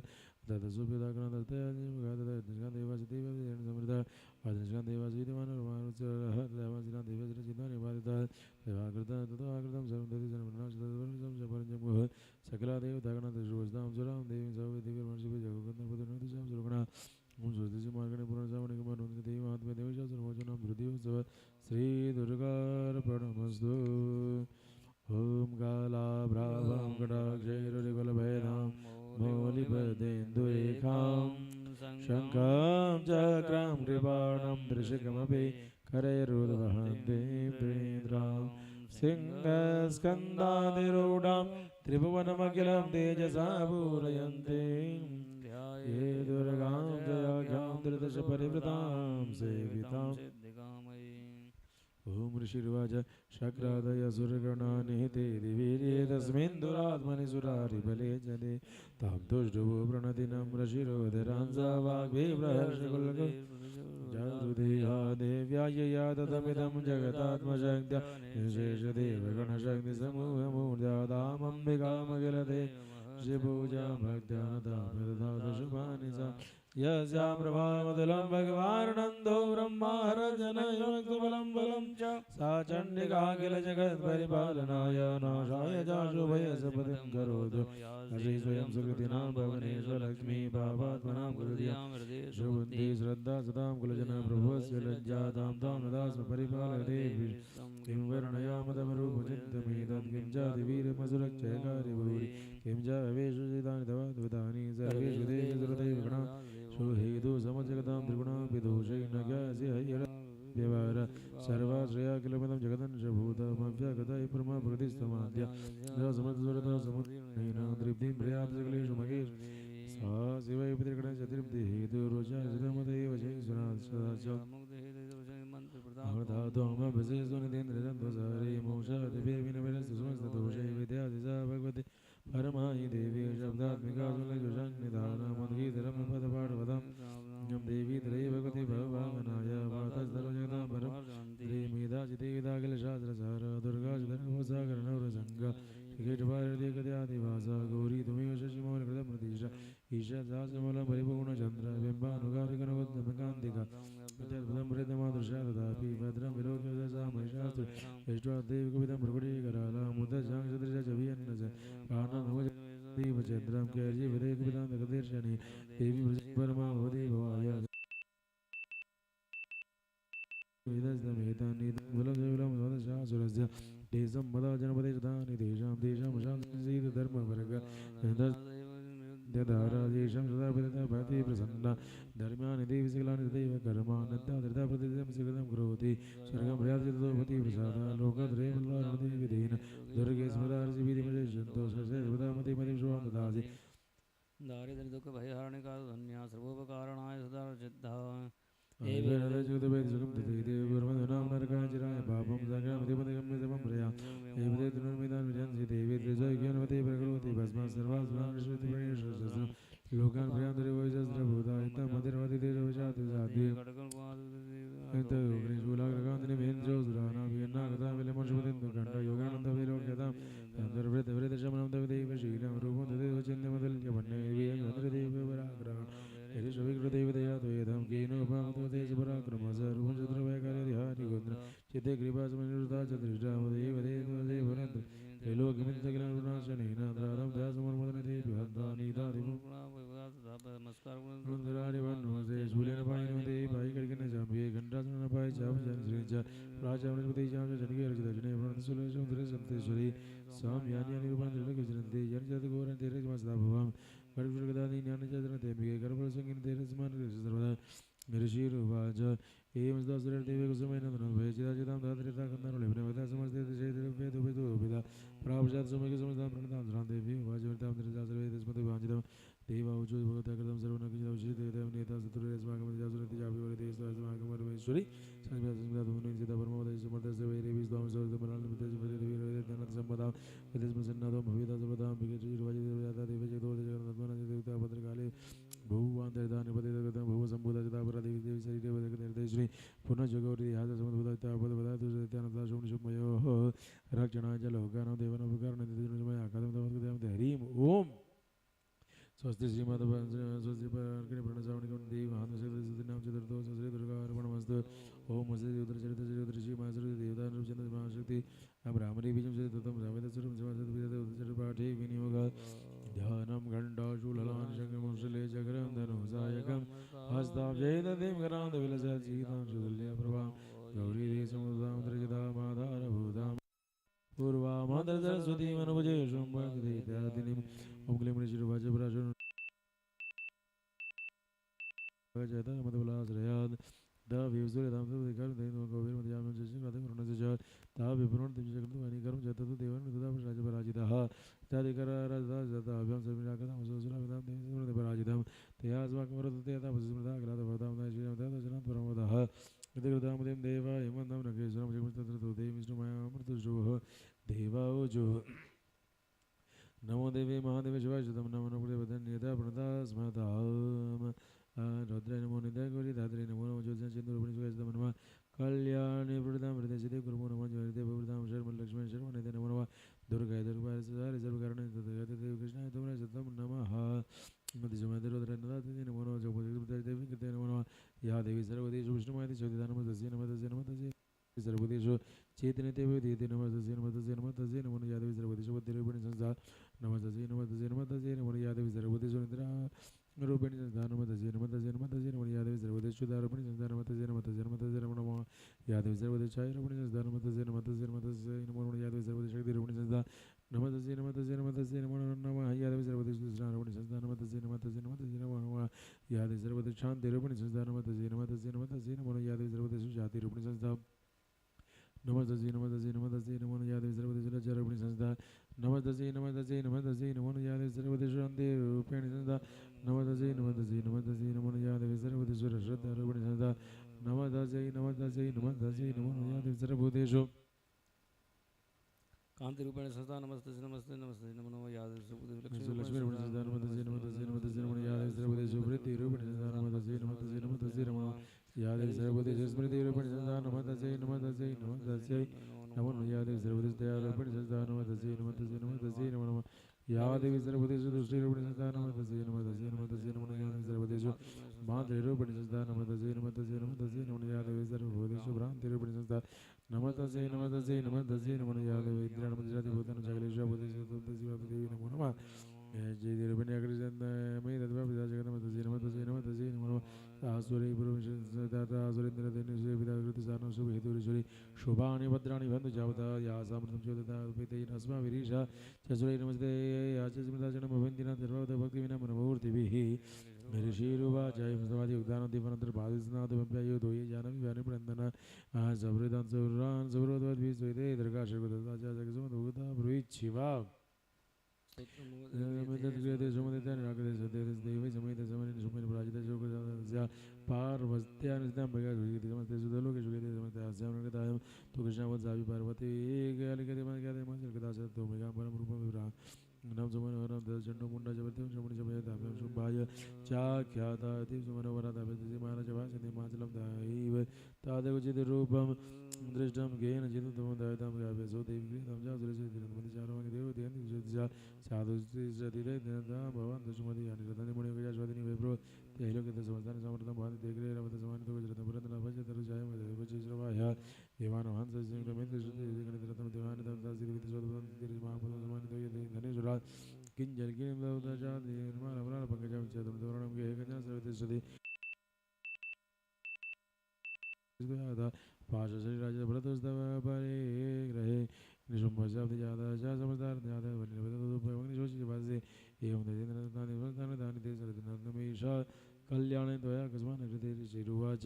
That the Zubida Granda, the University and Zamida, or the University, one or the University, the Agrada, the Agradam, the Sakala, the Dagana, the Jews, the Amzara, the University, the Rugana, Munzo, the Margan, the Deva, the Devajas, and Vojana, Brudius, Sri Durga, Paramastu, Om Gala, Brava, Gada, Jay, Regular Vedam. Molipedendurikam Shankam Chakram Kripanam Drishikamapi Karerudvahanti Prindram Singaskandadhirudam Tribhuvanamakilam Tejasapurayanti Ye Durgam Jayagyam Dridasha Parivratam Sevitam Om Rishirvaja Shakradaya Suragana Nihite Diviri Tasmin Duratmani Surari Bale Jade Tam Tushdu Pranadinam Rashiro Deranza Vagvi Prahashagulga Jarudeya Devya Yada Tamidam Jagatatma Shakya Nishesha Deva Gana Shakti Samuha Murja Damam Bhika Magilade Shibuja Bhaktyana Vedata Shubhanisa Yasya Prabhavadalam Bhagavanando Brahmaharajana Yamaktubalam Balam Cha Sa Chandika Kila Jagat Paripalanaya Nashaya Jashubhaya Sapadim Karodu Ashri Swayam Sukritinam Bhavaneshwa Lakshmi Bhavatmanam Gurudiyam Shubhanti Shraddha Sadam Kulajana Prabhasya Lajjatam Tam Nadasma Paripala Devi Kim Varanaya Madamaru Pujintami Tad Kimja Divir Masurak Chayakari Bhuri Kimja Aveshu Jitani Davad Vidani Sarveshu Devi Surudevi Gana Shuhidu Samajagatam Triguna Pidushay Nagyasi Hayara Vyavara Sarva Shraya Kilometam Jagadan Shabhuta Mavya Gatai Parma Pratistamandya Rasamadhurata Samudina Driptim Priyat Sakalishu Magesh Sa Siva Pitrikana Chatripti Hidu Roja Siddhamate Vajay Sunat Sadacham Avata Dhamma Bhase Sunitendra Santosari Mosha Devi Vinavedas Sumasta Doshay Vidya Sisa Bhagavati Paramai Devi Shabdatmika Sunajushan Nidhana Madhi Dharam Padapadavam Yam Devi Dhrai Bhagavati Bhavaganaya Vatas Dharvajagata Param Dhri Mida Chiti Vidagala Shastra Sara Durga Chidana Vasagar Naura Sangha Tiketvarati Kadyati Vasa Gauri Tumiva Shashimona Kradam Pratisha Isha Sasamala Paripuna Chandra Vimba Nugarika Navatamikandika Padam Pradama Drashada Vedram Virokya Sama Shastra Ishwa Devi Kuvidam Prabhuti Karala Muda Jang Sadrisha Chaviyan Nasa Kana Navaja Deva Chandram Kerji Videk Vidam Kadirshani Devi Parama Vadi Bhavaya Vidas the Metani Vilam Vilam Vada Shasura Desam Mada Janapade Dani Desham Sham Zid Dharma Varaga Dara Desham Sada Vedata Bhati Prasanna Dharmani Devi Sigalani Deva Karma Nata Dharta Pradesam Sigadam Groti Sargam Riyadhi Bhati Prasada Loka Drevala Radhi Vidina Durga Smadar Sividi Majeshanto Sase Vidamati Mati Shwam Dasi Dari Dukha Bhayaharnika Dhanya Sarvopakaranaya Sadar Chitta Ayurveda Jugda Veda Sukam Titi Burmanam Narkanjiraya Babam Zagam Dipati Gamizam Priya Evade Tunamidan Vijansi Devi Trizoy Gyanavati Prakaruti Basma Sarvas Vamrishvati Pranishasasam Lokan Priyandari Vajastra Buddha Ita Madirvati Deja Vajati Zadhi Ita Ugri Shula नमस्कार Nundurari Vanose, Julian Pine, Pai Kirkin Jambi, Gandran Pai, Jam Jan, Raja Pati Jam, Janiki, Rajane, Solution, Suri, Sam Yani, Ruban, the Yanja, the Goran, the Rimas Lavam, Kargadi, Yanaja, the Garba singing the Risman, Mirishiru Vaja, Ames does the Devazuman and Vejajam, the other Takan, with as much as the Vedu, Prabhajat, some of the view, Vajatam, the disaster, the Vanjam. Deva Uju Bhagavatam Sarvana Kijavshi Devam Neta Satures Bhagavad Jasura Tijavi Desh Bhagavad Vishwari Sanjaya Sanjaya Dhunu Sita Parma Sumata Severi Visdam Sor the Maral Vitesh Vitesh Vitesh Sambada Vitesh Masanado Bhavita Sabadam Bhikati Vaji Devata Devaja Dor Jagannathana Devata Padrakali Bhuvan Terdani Padagatam Bhuva Sambuddha Jatapara Devi Devi Sari Devata Nirteshri Purna Jagori Hasa Samudhuta Padavada Tujanatha Shomni Shukmayo Rakshana Jalokana Devana Bukarna Dhinumaya Kadam Davatam Harim Om Swasti Srimad Swasti Parkini Pranasavani Devi Mahanasam Chaturto Sri Durga Arpanamastu Om Masri Udra Charita Charita Shri Masri Devata Rupchanda Mahashakti Brahmani Bijam Sri Tatam Saveda Suram Javasat Vidata Udacharapati Vinyoga Dhyanam Ganda Shulalan Shankam Shile Chakram Dhanu Sayakam Hastam Jayada Dev Garanda Vilasat Sitam Shudulya Prabham Gauri Desamudam Drajita Madhara Bhudam Purva Madhara Saraswati Manavaje Shumbhakti Tadinim Om Klim Rishi Vaja Prashun Vajata Madhavlas Rayad Da Vivsuri Damsu Vikar Denu Govir Madhyam Jashin Radha Pranasajat Da Vipron Dimshakatu Vanikaram Jatatu Devan Vidam Raja Parajita Ha Tadikara Raja Jata Abhyam Saminaka Masura Vidam Devan Parajidam Teyas Vakamara Teta Pasumada Grada Vadam Najam Tata Janat Paramada Ha Vidam Deva Imandam Nakesam Jimastatu Devi Vishnu Maya Amrita Shuha Deva Ujo Namo Devi Mahadeva Shivajadam Namo Nukudevatan Nita Pranata Smatam Rodra Namo Nida Gori Dadri Namo Josan Chindur Punisvajadam Nama Kalyani Pradam Radeshide Guru Namo Javideva Pradam Sharman Lakshman Sharman Nida Namo Durga Durga Sari Sarvakarana Tadagata Krishna Tumra Satam Namaha Madhijamadi Rodra Nada Namo Jopati Devi Kate Namo Ya Devi Sarvadeshu Vishnumati Shodhana Madhasi Namadasi Namadasi Sarvadeshu Chaitanya Devi Diti Namadasi Namadasi Namadasi Namo Yadavi Sarvadeshu Vattirupani Sansa Namadasi Namadasi Namadasi Namo Yadavi Sarvadeshu Nidra Rupani Sansa Namadasi Namadasi Namadasi Namo Yadavi Sarvadeshu Dharupani Sansa Namadasi Namadasi Namadasi Namo Yadavi Sarvadeshu Rupani Sansa Namadasi Namadasi Namadasi Namo Yadavi Sarvadeshu Rupani Sansa Namadasi Namadasi Namadasi Namo Yadavi Sarvadeshu Rupani Sansa Namadasi Namadasi Namadasi Namo Yadavi Sarvadeshu Shanti Rupani Sansa Namadasi Namadasi Namadasi Namo Yadavi Sarvadeshu Shati Rupani Sansa Namadasi Namadasi Namadasi Namo Yadavi Sarvadeshu Raja Rupani Sansa Namadasi Namadasi Namadasi Namo Yadavi Sarvadeshu Shanti Rupani Sansa Namadasi Namadasi Namadasi Namo Yadavi Sarvadeshu Rashada Rupani Sansa Namadasi Namadasi Namadasi Namo Yadavi Sarvadeshu Kanti Rupani Sansa Namaste Namaste Namaste Namo Yadavi Sarvadeshu Lakshmi Rupani Sansa Namadasi Namadasi Namadasi Namo Yadavi Sarvadeshu Vritti Rupani Sansa Namadasi Namadasi Namadasi Namo Yadavi Sarvadeshu Smriti Rupani Sansa Namadasi Namadasi Namadasi Namo Yadavi Sarvadeshu Daya Rupani Sansa Namadasi Namadasi Namadasi Namo Yadavi Sarvadeshu Dushri Rupani Sansa Namadasi Namadasi Namadasi Namo Yadavi Sarvadeshu Mantri Rupani Sansa Namadasi Namadasi Namadasi Namo Yadavi Sarvadeshu Bhranti Rupani Sansa Namadasi Namadasi Namadasi Namo Yadavi Idra Namadasi Bhutan Jagalesha Bodhisattva Devi Namo Nama Jai Rupani Akrishan May Dadva Vidaja Namadasi Namadasi Namadasi Namo Asuri Purumishan Tata Asurindra Deni Sri Vidagrati Sarno Subheduri Suri Shubhani Bhadrani Bandhu Javata Yasamritam Chodata Upete Nasma Virisha Chasuri Namaste Achasmita Janam Bhavindina Dharvata Bhakti Vinam Namurti Vihi Rishi Jai Masavadi Udana Divanandar Bhadisna Dvampyayo Doye Janam Vani Prandana Zavridan Suran Zavrodvat Visvede Durga Shagudata Jagazam Dugata Bruit Shiva Medadgrede Sumadita Rakades Devi Samita Samani Sumin Prajita Shukasya Parvastyan Isdam Baga Samaste Sudaloka Shukati Samata Samanakatayam to Krishna Vazavi Parvati Galikadima Gadima Silkadasa to Megam Rupa Vira Nam Samana Varam Dajano Munda Javatim Shamani Javata Shumbaya Chakyata Tim Sumana Varata Vesi Maharaja Sandi Machalam Daiva Tadaguchi Rupam Drishtam Gain Jitu Daitam Gaveso Devi Namja Surisi Madhicharama Devo Devi Sadhu Sadire Dana Bhavan Dashmadi and Radani Munika Shwadini Vipro Tehloka the Samatana Samartham Bhani Tegre Ravata Samani to Purana Vajata Jaya which is Ravaya Ivana Hansa Singh Ramit Ratam Divan Dasi with Sodan Dirima Samani to Dhanishura Kinjal Kim Lavdaja the Ramana Pangajam Chadam तोरणं गे कन्या सर्वतिष्ठति पाशशरीराज भरतस्तव परे ग्रहे निशुम्भशाब्दि जाता च समस्तार जाता वनिशोषि वासे एवं दानि ते सरदिनन्दमेषा कल्याणे त्वया कस्मान् कृते ऋषिरुवाच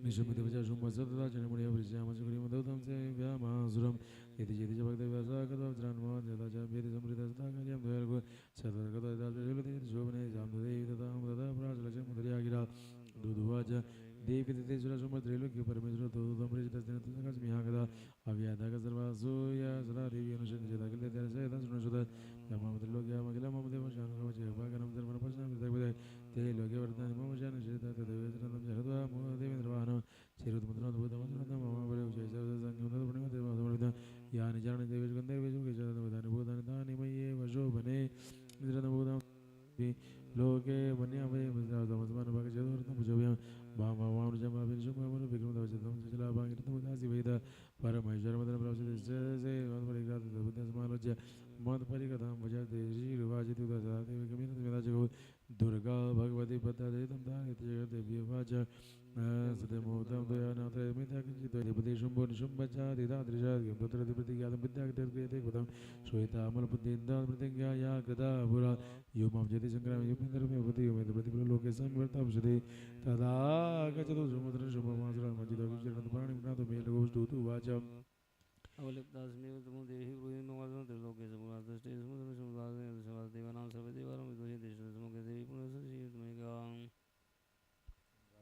निशम्यदेवच शुम्भसतता जनमुनिया वृष्यामचुकरीमदौतं सेव्यामासुरम् इति चेति च भक्तव्यासा कथोऽवज्रान्मोहन् यथा च भेदि संवृतसता कार्यं द्वयर्गो सतर्कतोयदाल्पशुलति शोभने जाम्धदेवि तथा तथा प्राचलक्ष्यमुदर्या गिरा दुदुवाच देवी तते सुरसुमत्रैलोक्य परमेश्वर तोदं प्रचितस्तेन तस्मिहागदा अव्याधाक सर्वासूया सदा देवी अनुशन्ति चेता किल तेरसयता शृणुषुत यमं त्रिलोक्यामखिलं मम देवं शानुकवचे भागनं धर्मपश्यामि तद्विदे ते लोके वर्तन्ते मम शानुशेता तदेव चरन्तं जगद्वा मोहदेवेन्द्रवाहनं चिरुतमुद्रोद्भूतमसुरतं मम बले विजयसर्वसंयुतपणिमदेवसमर्पितं यानि चानि देवेषु गन्धर्वेषु केशवदानि भूतानि तानि मय्येव शोभने निरतभूतं लोके वन्यामये समस्मानुभागचतुर्थं भुजव्यं वामवामनुजमाभिनिशुभमनुविक्रमदवचतं चलाभाङ्गिरतमुदासि वेद परमैश्वरमदनप्रवचते मत्परिकथां भजते श्रीरुवाचितुदसादेविकमिनतमेदाजगो दुर्गा भगवती पद्मादेतं दारित्यजगदेव्यवाच सत्यमूर्तं त्वया नात्रयमिता किञ्चित् शुम्भो निशुम्भचादिदादृशाद्यं तत्रतिप्रतिज्ञातं विद्याकृते कृतं श्वेतामलबुद्धिन्दां प्रतिज्ञाया कृता पुरा यो मां जयति सङ्ग्रामे युपेन्द्रमेवति योमेन्द्र प्रतिफललोके संवर्तांशते तदा गच्छतु समुद्रं शुभमासुरमजितोऽक्षरन्तपाणिं मे लघुष्टुतु वाचम् अवलिप्तास्मि तमो देहि ब्रूहि ममासनं त्रिलोके समुद्रादृष्टे समुद्रादेवानां सर्वदेवानां विदोषे देशे समुखे देवी पुनः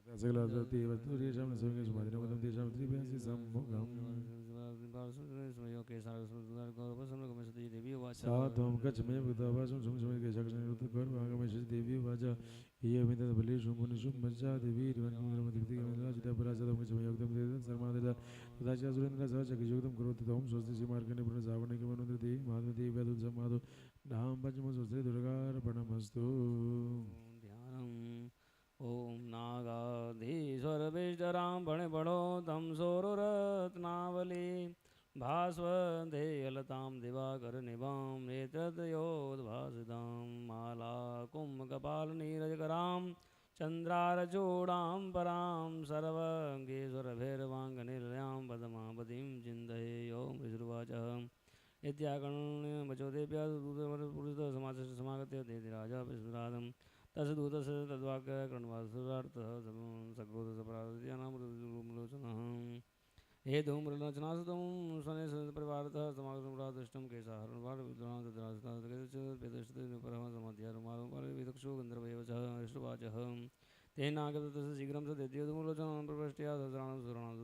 सकलवती वस्तुरेषां न स्वयं सुमादिनवतं तेषां त्रिभ्यासि सम्मुखम् सा त्वं गच्छ मे भूतावासं सुमसमयकेशाक्षणरुद्धकर्मागमयसि देवी वाच येऽमितद्बलेषु मुनिषुम्भश्च देवीर्वन्यमतिपतिगमनराजितापराजतं गच्छ मे योक्तं सर्मादिता तथा च सुरेन्द्रः च युक्तं करोति त्वं स्वस्ति श्रीमार्कण्डे पुनर्सावर्णिकमनुदेवी माधवदेवी वदुत्समाधु नाम पञ्चमस्वस्ति दुर्गार्पणमस्तु ओम नागाधीश्वरविष्टरां भणिभणो तं सोरुरत्नावली भास्वन्धेयलतां दिवाकरनिभां नेत्रद्वयोद्भासितां माला कुम्भकपालनीरजकरां चन्द्रारचूडां परां सर्वङ्गेश्वरभैरवाङ्गनिलयां पद्मावतीं चिन्तये ओं ऋषिरुवाच इत्याकर्ण्यवचो देव्या दूतपुरुषसमासस्य समागत्य देतिराजा विश्वनाथं तस्य दूतस्य तद्वाक्य कृण्वासुरार्थः सगोदसपराधित्यानामृतलोचनः हे धूम्रलोचनासुतं स्वनेशपरिवारतः समागतमुरादृष्टं केशाहरणभारविद्वां तद्रास्तादकेतुश्चेदपेतश्चेदपरः समाध्यारुमारुपालविदक्षो गन्धर्वैव च ऋषुवाचः तेनागतस्य शीघ्रं स दैत्यधूम्रलोचनं प्रपृष्ट्या सहस्राणां सुराणां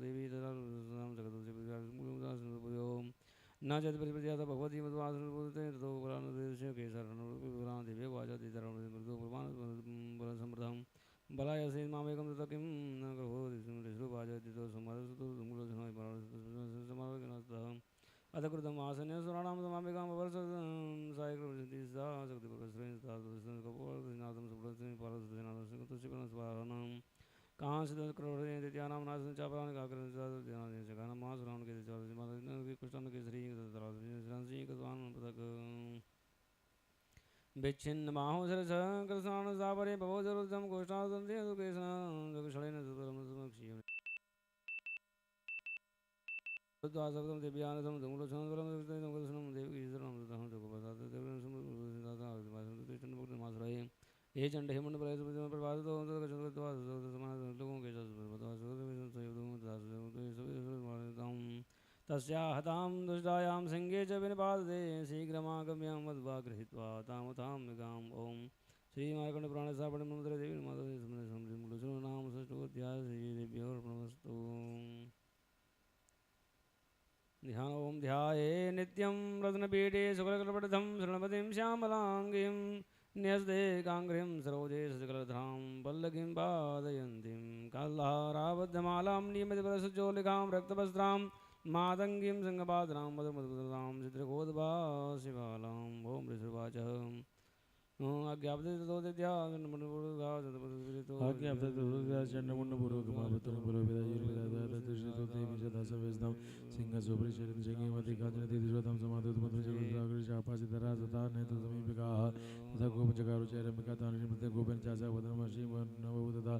देवी तदा जगदस्य न चेत् प्रतिपद्यात भगवती मध्वासुरपूर्ते ततो बलानुदेशे केशरणपुरां दिव्ये वाचतितरं बलायसे मामेकं तथा किं न करोतिवाचतितो समारोचनस्तः अथ कृतम् आसन्य सुराणां समामेकां वर्ष सायकृति सा शक्तिप्रकस्रेणाथं सुब्रतपालनां कांसिदकरोधेत्यानां नासं चापरान् काकरजगानं महासुरान् कृष्णान् केसरी कृतवान् पृथक् विच्छिन्नबाहुशरस कृष्णान् सापरे भवोजरुद्धं कोष्ठादन्ते दुःखेशेन सुतरमक्षीय सप्तं दिव्यानसं धूम्रलोचनं देवकीशरणं ये चंड हेमंड प्रभावित तस्याहतां दुष्टायां सिंहे च विनिपातते शीघ्रमागम्यं मध्वा गृहीत्वा तामतां निगाम् ओं श्रीमार्कण्डपुराणे देवी माधव नाम षष्ठोऽध्यायः श्रीदेव्योऽर्पणमस्तु ध्यान ओं ध्याये नित्यं रत्नपीठे शुक्लकल्पटथं शरणपतिं श्यामलाङ्गीं न्यस्ते काङ्घ्रिं सरोजे शशिकलधरां पल्लकीं पादयन्तीं कल्हाराबद्धमालां नियमितपरशुचोलिकां रक्तवस्त्रां मातङ्गीं सङ्गपात्रां मधुमधुरां चित्रकोद्भासिबालां ओं ऋषिर्वाच आज्ञापते ततो ध्यान मनोगा ततो आज्ञा अब तक तो चंड मुंड पूर्वक महाभूतन पूर्वक विदा युर्विदा दाता तृष्टि तो देवी जदा सवेस्दम सिंह सोपरि शरीर जंगे मति काजन तेति ज्योतम समाधि उत्पन्न जगत जागृत शापासि दरा सदा ने तो समीपिका तथा गोपन जगारु चैरमिका तानि प्रत्येक गोपन चासा वदनम श्री नवोदता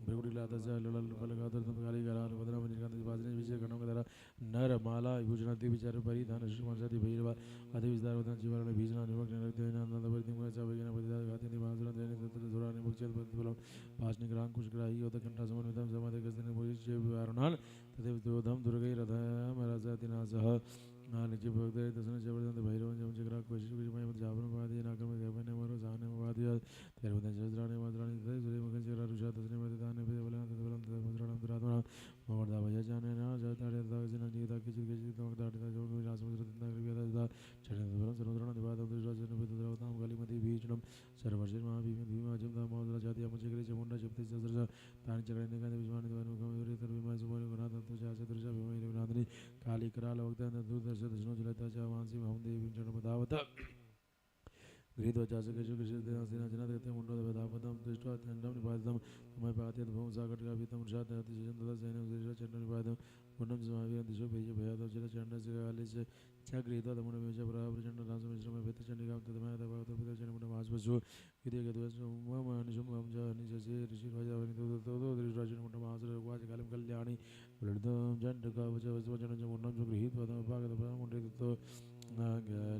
भृगुडिलाता च ललल फलगातर तम काली गरान वदनम निकांत वाजने विजय गणों का दरा नर माला विभूषण दिव्य चारु परिधान श्रीमान सति भैरवा अति विस्तार वदन जीवन भीषण निमक नरक देना नंद परिधि मुख चावगिना परिधान गाति निवासुरन देने तत्र धुरानि मुक्षेत बलम पाशनि ग्राम कुशग्राही योत कंठा समन्वितम समाधि गस्तिन भुजिष्य विवारुणान तदेव दोधम दुर्गै रथम रजतिनासह नित्य भक्ते दर्शन जबरदंत भैरवन जम चक्रा कोशिश विजय मत जावन वादी नाकम गवने मरो साने वादी तेरवदन सहस्राणि वज्राणि तदे सूर्य मुख चक्रा रुषा तस्ने मत दाने पे बलन तदबलन तदमज्रणम तरात्मना मोरदा भय जाने ना जताड़े दागजिन जीता किचित किचित तमक दाड़े जोग विनाश समुद्र तंत्र कृपया दा चरण तदबलन सर्वद्रण दिवाद दुष्ट पे तद्रवताम गलिमति भीषणम सर्वश्री महाभीम भीमा जमदा मौद्रा जाति अमचक्रे चमुंडा चपते सहस्र तानि चक्रे निकांत विज्वानि द्वानि मुखम विरे तरविमय सुमनि गुणात तत्वजासे दृशा भीमहि रघुनाथनि काली कराल वक्तान दूरदर्श दर्शनो जलता च वांसी महम देवी चरणपदावत गृहीत्वा केशु कृष्णसेना जनादगते मुंडो ददापदम दृष्ट्वा चण्डं निपातितं तमय पातयत् भूम साकटकाभितं ऋषात् अतिशयं तदा सैन्यं दृष्ट्वा चण्डं निपातितं मुंडं समावियं दिशो भेय भयादौ चिर चण्डस्य काले च गृहीत्वा तमुण्डमेष प्रचण्ड रासमिश्रम भेतचण्डिकां तदमय तवातर्पितं चण्डमुण्डमाश्वसु विदे गतवस्सु मम निशुं मम च निशसे ऋषिराजवनि ततो दृष्ट्वा चण्डमुण्डमाश्रयवाच कालं कल्याणि ललितं चण्डकावच वचनं च मुण्डं च गृहीत्वा तमपागतपदं मुण्डे ततो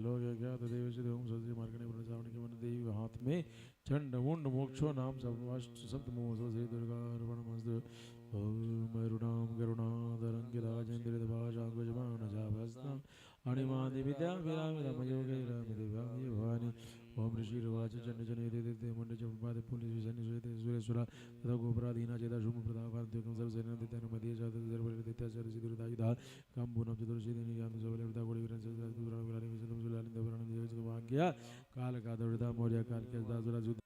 लोक ज्ञात देव से देवं सज्ज मार्गणे प्रसावण के मन देवी हाथ में चंड मुंड मोक्षो नाम सप्त मोह से दुर्गा अर्पण मस्त ओम अरुणाम करुणाधरं गिराजेन्द्र भाषांगजमान जाभस्तं अणिमादि विद्या विराम योगे राम देवाय भवानी ओम ऋषि रवाच चंड जने देते मंड चंपाद पुलिस विजन सुरते सुरेश्वरा तथा गोपराधीना चेता शुभ प्रताप द्योकं सब सेना देते अनुमति जात सर्व देते सर सिद्धुदायुधा कम बुनम चतुर्षि दिन याम सबले वृता कोड़ी विरन सब दुरा विरानि विसदम सुलानि देवरण देव चतु वाक्या काल का दौड़ता मौर्य काल के दासुरा जुद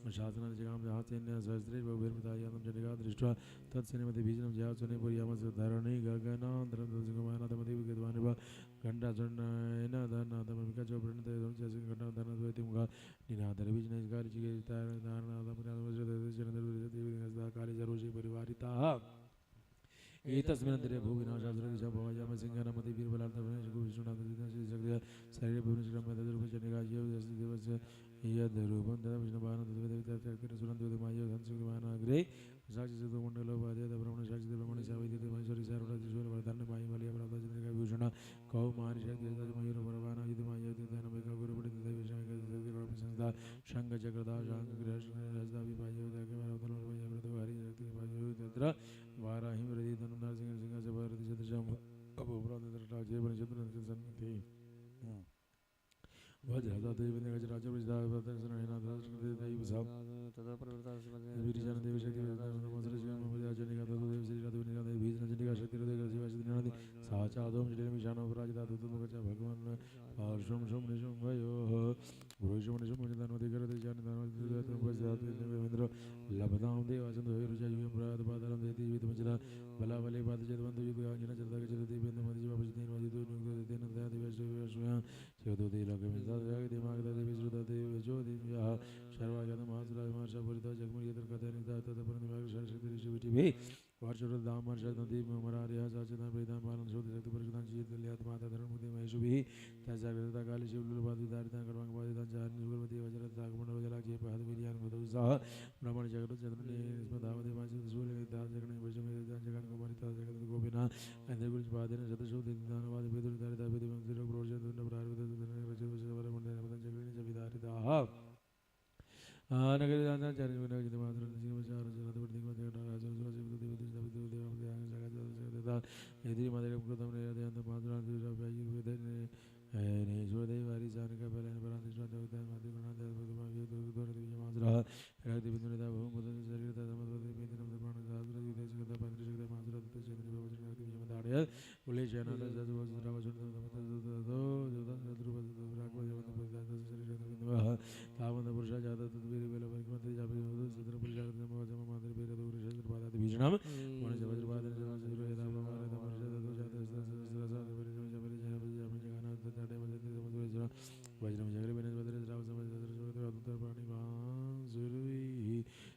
शासना जगाम जहाँ सैन्य सहस्रे बहुभिर्मृतायानं जनिका दृष्ट्वा तत्सैन्यमति भीषणं जयासुने पुर्यामस्य धरणी गगनान्तरं तत्सुगमानाथमति विगतवानिव घण्टाचण्डेन धरनाथममिका च प्रणीतयं घण्टाधरनद्वैतिमुखा निनादरविजनैस्कारिचिकेतारणादमपुराणवज्रदशरन्दरुदेवी काली सर्वशी परिवारिताः एतस्मिन् भूविनाशासुरदिशा भवायाम सिंहनमति वीरबलार्थविष्णुनाथ शरीरे भुवनेश्वरमध्यदुर्भजनिकाज्यस्य यद्रूपं तदा विष्णुपानं तद्वेदवितर्करसुरन्त्वमायो संसुगमानाग्रे साक्षिसिद्धमण्डलोपाध्यायब्रह्मणसाक्षिसिद्धब्रह्मणि सार्वराजेश्वर वरदान्यमायि मलय प्राप्तचन्द्रिकाभूषण कौमारिषद्वेदमयूरपरवान युधमायोतिधनमेका गुरुपटितदैवशङ्करसंस्था शङ्खचक्रदा शाङ्कगृहस्ताभिपायो तत्र वाराहिं हृदितनं नरसिंहस्य भारतिशतशम् अपोप्रान्तराज्यपनिषद्सन्निधि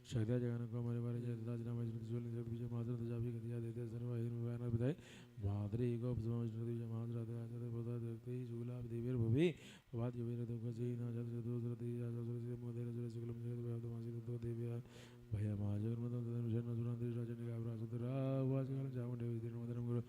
शक्तिया जगन को हमारे बारे जय राज नाम जगत जोल जगत विजय माधुर जावी गतिया देते सर्व हिन वायना विदाय माधुरी को उपसम जगत विजय माधुर आदि आदि बोधा जगति जुला देवीर भवि वाद योवेर तो कसी ना जल जदो जगति आजा जगति मोदेर जगत सकलम जगत व्याप्त मासी तो देवी भया महाजगर मदन तदन जन सुरांति राजन का अवरा सुतरा वाजगल जावन देवी दिन मदन गुरु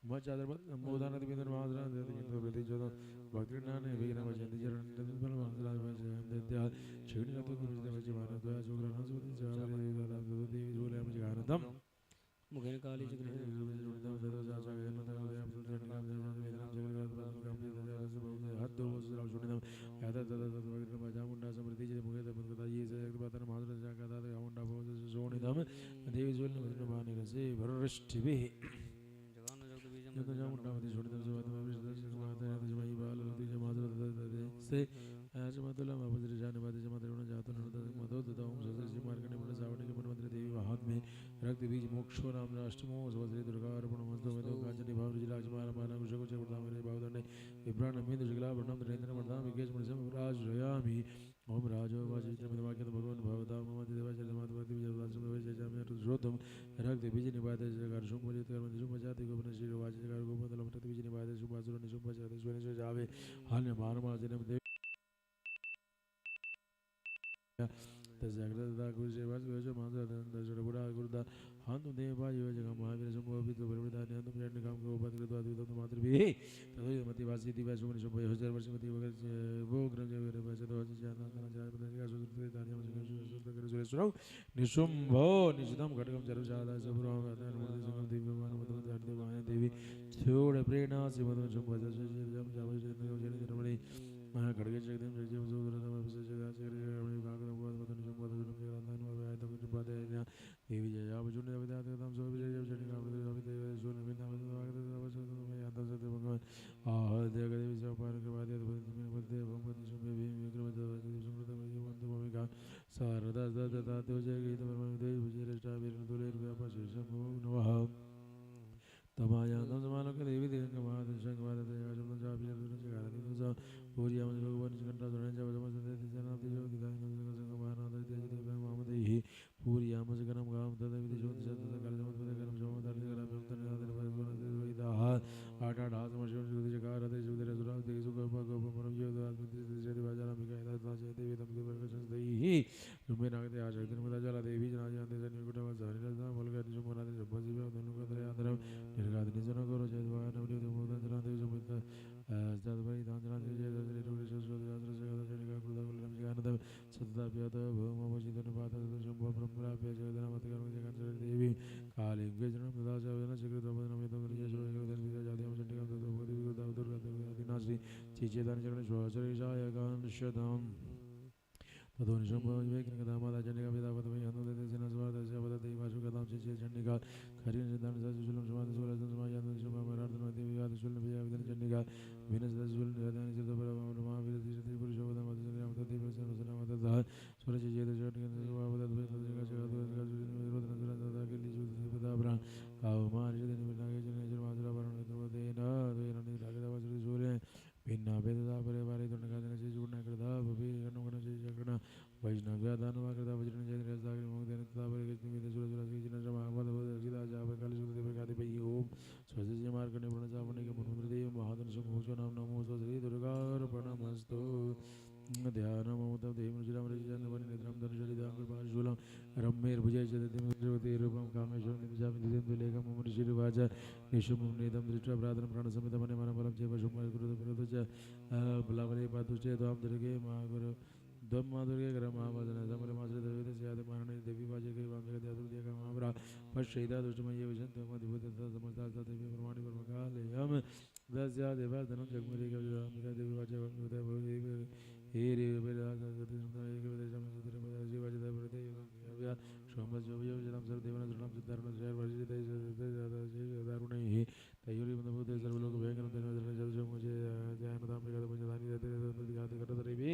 मच आदर बद मोदान दिवेंद्र महाजरा देते किंतु प्रति जोदन भक्ति नाने विघ्न वजंति चरण तदन महाजरा वजय देत्या शिवनि रतो गुरु देव जीवन द्वया जोग्र नासुति जावरे दादा देवी जोले मुझे आनंदम मुखेन काली जगृह रक्त बीज मोक्षो नाम राष्ट्रमो स्वश्री दुर्गा अर्पण मस्तो वेदो काचनि भाव जिला जमारा माना कुशको चेवता मेरे भावदंडे विप्राण मेंद्र जिला वर्णम नरेंद्र वर्धन विकेश मणिसम राज रयामि ओम राजो वाचित्र मिदवाक्य भगवान भवता मम देवाचर मातवति विजयदासम वैसे जामे रुद्रम रक्त बीज निवाद जगार शुभजित कर्म शुभजाति गोपन श्री वाचिकार गोपन रक्त बीज निवाद शुभासुर निशुभजाति स्वनिश जावे हान्य मारमा जन्म देव तजाग्रता गुरु सेवा गुरु मानसा दशर बुरा गुरुदा हांतु देवा यो जगह महावीर संभवित बलिप्रदा नियंतु प्रयत्न काम को उपद कृत्वा द्वितम मात्र भी ततो मति वासी दिव्य सुमनि शुभ हजार वर्षमति वो ग्रह जय रे वैसे तो जाना जाय पता का सुत्र दानिया सुत्र कर सुरेश्वर निशुंभो निशितम घटकम चरु सादा सबरो मूर्ति संगम दिव्य मानव देवाय देवी छोड़ प्रेरणा सिमन शुभ जम जावे जन जरमणि महा खड़गे जगदेव जय जय जोदरतम विशेषदा चक्र रमणि भागवत मदन शुभ जन व्याय तम शुभदे देवी जय आप जुने विद्या तम सो विजय जय जन का प्रति अमित सुन विद्या स्वागत में याद से भगवान आ देव देवी सब पार के बाद में पदे भगवती सुमे भी विक्रम देव सुमृत में जीवन भूमिका सारदा दत्ता देव जय गीत परम देव विजय रष्टा वीर दुलेर व्यापा शेषम नमः तमाया तम समानो के देवी देव का महाद संगवाद देव जब जापि जब जगार दिन सा पूरी हम भगवान घंटा सुने जब जब संदे दिसना दिजो दिखाई न संग महानाद तेज देव मामदे ही पूरी हम गरम गाम तद विधि ज्योति सत्य काल जमत पद गरम जम दर्द गरम जम तन आदर पर गुण दे विदा आठ आठ हाथ मशो ज्योति जगार दे जुदे सुरा दे सुख भगव परम यो आत्मति जति बाजार मिका दाता से देवी तम देव का संदे ही तुम्हें नागते आशा दिन मदा जला देवी जना जानते जन निकुट व जानि रजा बोल के जो मना दे सब जीव धनु को दया आदर निर्गाद निजन करो जय भगवान नवदेव मोदन जला देव समित जद भाई दान जला देव जय जय रूप शस्त्र यात्रा से जय जय गुरुदा गुलाम जी आनंद सदा प्यत भूम वचितन पात शुभ ब्रह्मरा प्य जगदन मत कर्म जगत देवी काली वेजन प्रदा जन चक्र द्रवदन में तो जय शोय जगदन विजय जाति हम चंडिका तो भगवती गुरुदा दुर्गा दिनाश्री चीचेदान चरण शोचरे शाय गान शतम ततो निशंभ विवेक कदामादा चंडिका विदावत में हनु देते सेना स्वाद से पद देवासु कदाम चीचे चंडिका खरीन सिद्धांत सजुलम समाद सुरज समायन शुभ मरार्दन देवी याद शुल्ल विजय विदन चंडिका विनस दजुल निदान सिद्ध पर महावीर तीर्थ पुरुषोत्तम मदन राम तति प्रसन्न सनामत दा सूरज जेद जट के वावद द्वैत जगह जगह विरोधन सुरज के लिए जुद पदाब्रा काव मार जन विनागे जन जन माजरा वरण देना देना निरागे दवा सूर्य भिन्ना वेददा परे बारे दंड का से जुड़ना करदा भवि गण गण से जगना वैष्णव दानवा करदा वज्रन जय रसाग्नि मुक्त देन तदा परे गति में सूरज सूरज की जन समावद सीधा जाव काल सूर्य देव का देव ओम स्वस्य से मार्ग ने प्रण जावने के मनोन्द्र देव महादन सुख नाम नमो श्री दुर्गा अर्पणमस्तु ध्यान ममता देव श्रीराम रजिजन वन नेत्रम धनुषरि दांग पाशूलम रम्मेर भुजय चदति देवते रूपम कामेश्वर निजामि दिदं दुलेखम मम ऋषिर्वाच निशुम नेदम दृष्ट्वा प्रार्थना प्राण समेत मने मन फलम जय शुभ गुरु विरोध च बलावले पातुष्टे द्वाम दुर्गे महागुरु द्वम माधुर्गे ग्रह महावदन समर माश्रित देवते स्याद मारणे देवी वाजे के वांगे दादुर्गे का महावरा पश्चैदा दुष्टमय विजन तम अद्भुत समस्ता देवी प्रमाणि परमकाले हम दस्या देवा धनं जगमुरे का अंबिका देवी वाजे वांगे देवी हे रे बेरा सति सुंदर एक विदेशम सुंदर में जीवा जदा प्रते योग्य सोमस जोयो जलम सर देवन सुनम सिद्धारण जय वर्जित ज्यादा जय दारुण ही तयोरी बंधुते सर्वलोक भयंकर देव जल जो मुझे ज्ञान धाम का मुझे दानी देते दिखाते करते रे भी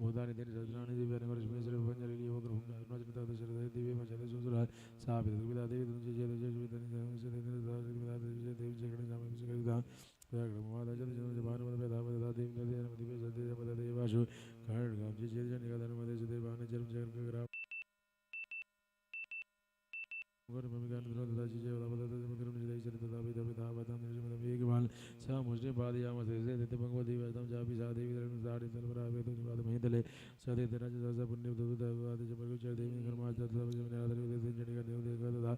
मोदानी देन सजनानी दिव्य नगर में श्री भंजरी योग ग्रह न जनता दशर देवी में चले सुसुर साबित विदा देवी तुझे जय जय विदा से विदा देवी जगण जाम से विदा माता जन जन बार बार वेदा वेदा देवी नदी नदी में सदे पद देवाशु खड़ गाम जी जय जन का धर्म दे देवाने जन्म जगन का गौर भूमिका निरोधता जी जय दावत मधुर निजय चरितता विद विदा वदन निजमन वेगवाल सा मुझे पादयाम से देते भगवती वैष्णव जापि सा देवी धर्म सारि तलवरा वेद निवाद महितले सदे तेरा जसा पुण्य दुद वाद जबर चर देवी कर्मा तत्व निराधर देते जनिका देव देगा तथा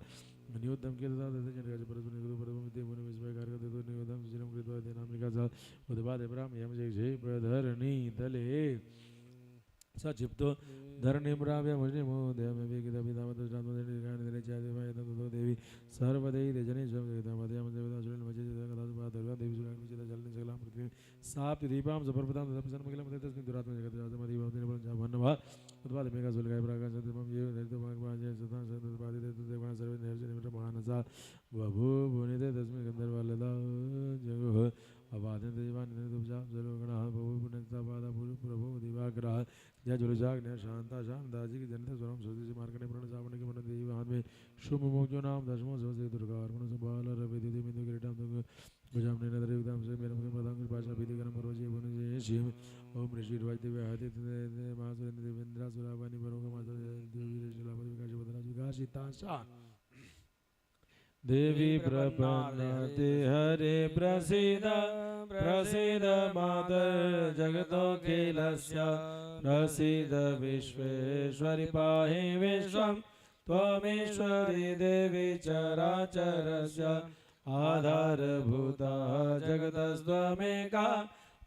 नियोद्धम के तथा देते जनिका परस्पर निगुद परम विद्य मुनि विस्मय कार्य देतो नियोद्धम जिनम कृत्वा दे नामिका सा उद्वाद ब्रह्म यम जय प्रधरणी तले सचिप्तो धरणिम्राव्य मुझे मोदय में वेगिता पितामत रामदेव गान देने चाहे भाई ततो देवी सर्वदेवी देजने शब्दता मध्य मध्य वेदा सुरन मजे कथा बात दुर्गा देवी सुरन मजे जलने सकलाम पृथ्वी साप दीपाम जबरपदाम दर्शन मंगलम देते तस्मिन् दुरात्म जगत राजा मधि भवति निबल जावन्नवा उत्पाद मेघा सुलगाय प्रागा सत्यमम ये दरित भगवान जय सदा सदा पादि देते देवान सर्व निर्ज निमित्त महानसा बभू भुनिते तस्मिन् गंधर्वलदा जगो अवादन देवान निरुपजा जलोगणः बहु पुण्यता पादा प्रभु दिवाकरः जय जुलजाग ने शांता शांताजी की जनता स्वरम सोची मार्कने प्रण सावण के मन देवी हाथ में शुभ मोक्यो नाम दशमो सोचे दुर्गा अर्पण संभाल रवि दिदि बिंदु किरीटम तुंग भुजाम ने नदर युक्तम से मेरम के प्रधान पाशा विधि कर्म रोजे बन जय शिव ओम ऋषि वाजते वे आदित महासुरेंद्र देवेंद्र सुरावानी वरोग माता देवी ऋषिलापति विकास बदराज विकासिताशा देवी प्रपन्नते हरे प्रसीद प्रसीद मातर जगतो खिलस्य प्रसीद विश्वेश्वरि पाहि विश्वं त्वमेश्वरी देवी चराचरस्य आधारभूता जगतस्त्वमेका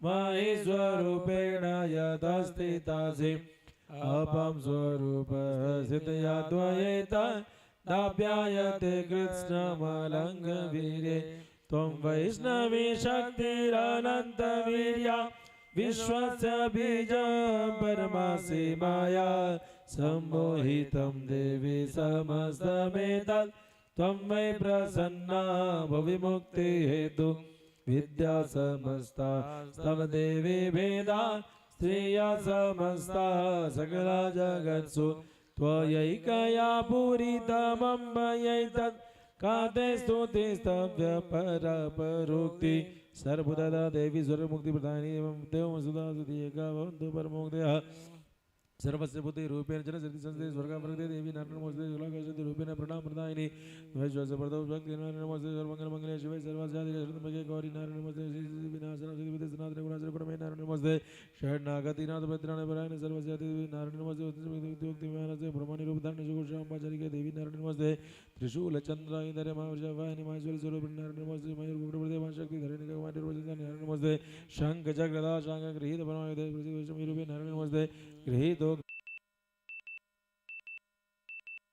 महेश्वरूपेण यदस्थितासि अपं स्वरूपस्थितया द्वयेता दाप्यायते कृत्स्नमलङ्घवीर्ये त्वं वैष्णवी शक्तिरनन्तवीर्या विश्वस्य बीजं परमासि माया सम्मोहितं देवी समस्तमेतत् त्वं वै प्रसन्ना भुविमुक्तिहेतु विद्या समस्ता स्तव देवी भेदा स्त्रिया समस्ता सकला जगत्सु त्वयैकया पूरितमं मयैतत् काते स्तुतिस्तव्य परोक्ति सर्वदा देवी स्वर्गमुक्ति प्रदायिनी एवं देवं सुधा सुधी एका भवन्तु परमोक्तयः सर्वस्य बुद्धि रूपेण जन सति संस्ते स्वर्गामृते देवी नारायण नमोस्ते जुलाकशति रूपेण प्रणाम प्रदायिनी वैश्वस्य प्रदौ भक्ति नारायण नमोस्ते सर्वमंगल मंगले शिवे सर्वासादि शरणमगे गौरी नारायण नमोस्ते श्री विनाशनाथ श्री विद्या सनातन गुणाश्रय परमे नारायण नमोस्ते शरणागति नाथ भद्राणि परायण सर्वस्य देवी नारायण नमोस्ते उत्तम विमानस्य ब्रह्मणि रूपधारणे सुगोशांबाचारी के देवी नारायण नमोस्ते त्रिशूल चंद्र इंद्र महावृषवाहिनी माहेश्वरी स्वरूप नारायण नमोस्ते मयूर गुप्तप्रदेव शक्ति धरणि भगवान नारायण नमोस्ते शंख चक्रदा शंख गृहीत परमाय देव प्रति विष्णु रूपे नारायण नमोस्ते गृहीत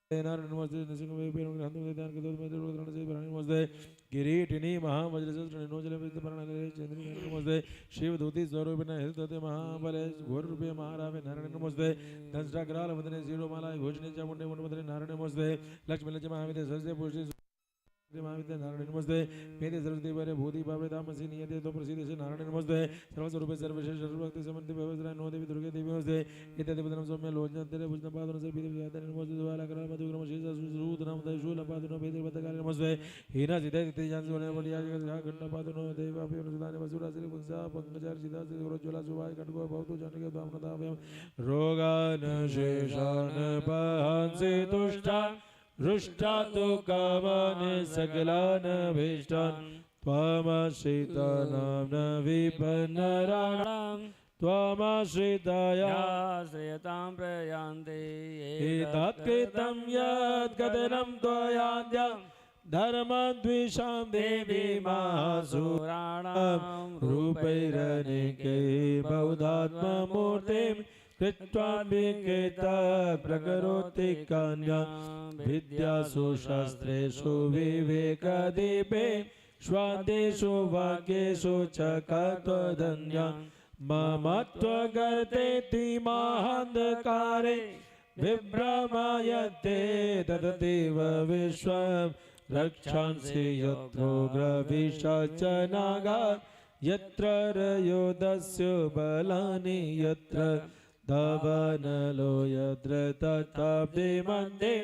नारायण नमोस्ते नृसिंह वेपेन ग्रंथम ध्यान के दोष में रुद्रण से भरणी नमोस्ते किरीटिनी महावज्रशस्त्र नोजल विद्य परणाले चंद्री नारायण नमोस्ते शिव दूती स्वरूपिण हृदय महाबले घोर रूपे महारावे नारायण नमोस्ते दंष्ट्राग्राल वदने शिरोमाला घोषणे चामुंडे मुंडमधरे नारायण नमोस्ते लक्ष्मी लक्ष्मी महाविद्य सस्य पुष्टि महाविद्य नारायण नमोस्ते मेदे सरस्वती वरे भूति भावे तामसी नियते तो प्रसिद्ध से नारायण नमोस्ते सर्वस्वरूपे सर्वश्रेष्ठ सर्वभक्ति समन्वित भवद्राय नो देवी दुर्गे देवी नमोस्ते इत्यादि पदनम सौम्य लोचन तेरे भुजन पादन से पीते विद्याते नमोस्ते द्वाला करा मधुक्रम शेष सुरूत नाम दशूल पादन वेद पदकाल नमोस्ते हीना सिद्धे तिथे जान सोने बढ़िया जगत घंटा पादन देव अपि अनुदान वसुरा श्री पुंसा पंकजर सीधा से ज्वला सुभाय कटको बहुत जन के दामनदाव्यम रोगान शेषान पहंसे तुष्टा रुष्टा तो कामान सकलान भीष्टान त्वमश्रितानां विपन्नराणां त्वमश्रिताया श्रेयतां प्रयान्ते एतत्कृतं यत् कथनं त्वयाद्य धर्मद्विषां देवी महासुराणां रूपैरनेकै बहुधात्ममूर्तिं कृत्वान्विकेता प्रकरोति कन्या विद्यासु शास्त्रेषु विवेकदीपे स्वादेषु वाक्येषु च कत्वधन्या ममत्वगतेति महान्धकारे विभ्रमायते तदेव विश्वं रक्षांसि यत्रोग्रविश्च नागा यत्र रयोदस्य बलानि यत्र धवनलो यत्र तत्तभिमन्दे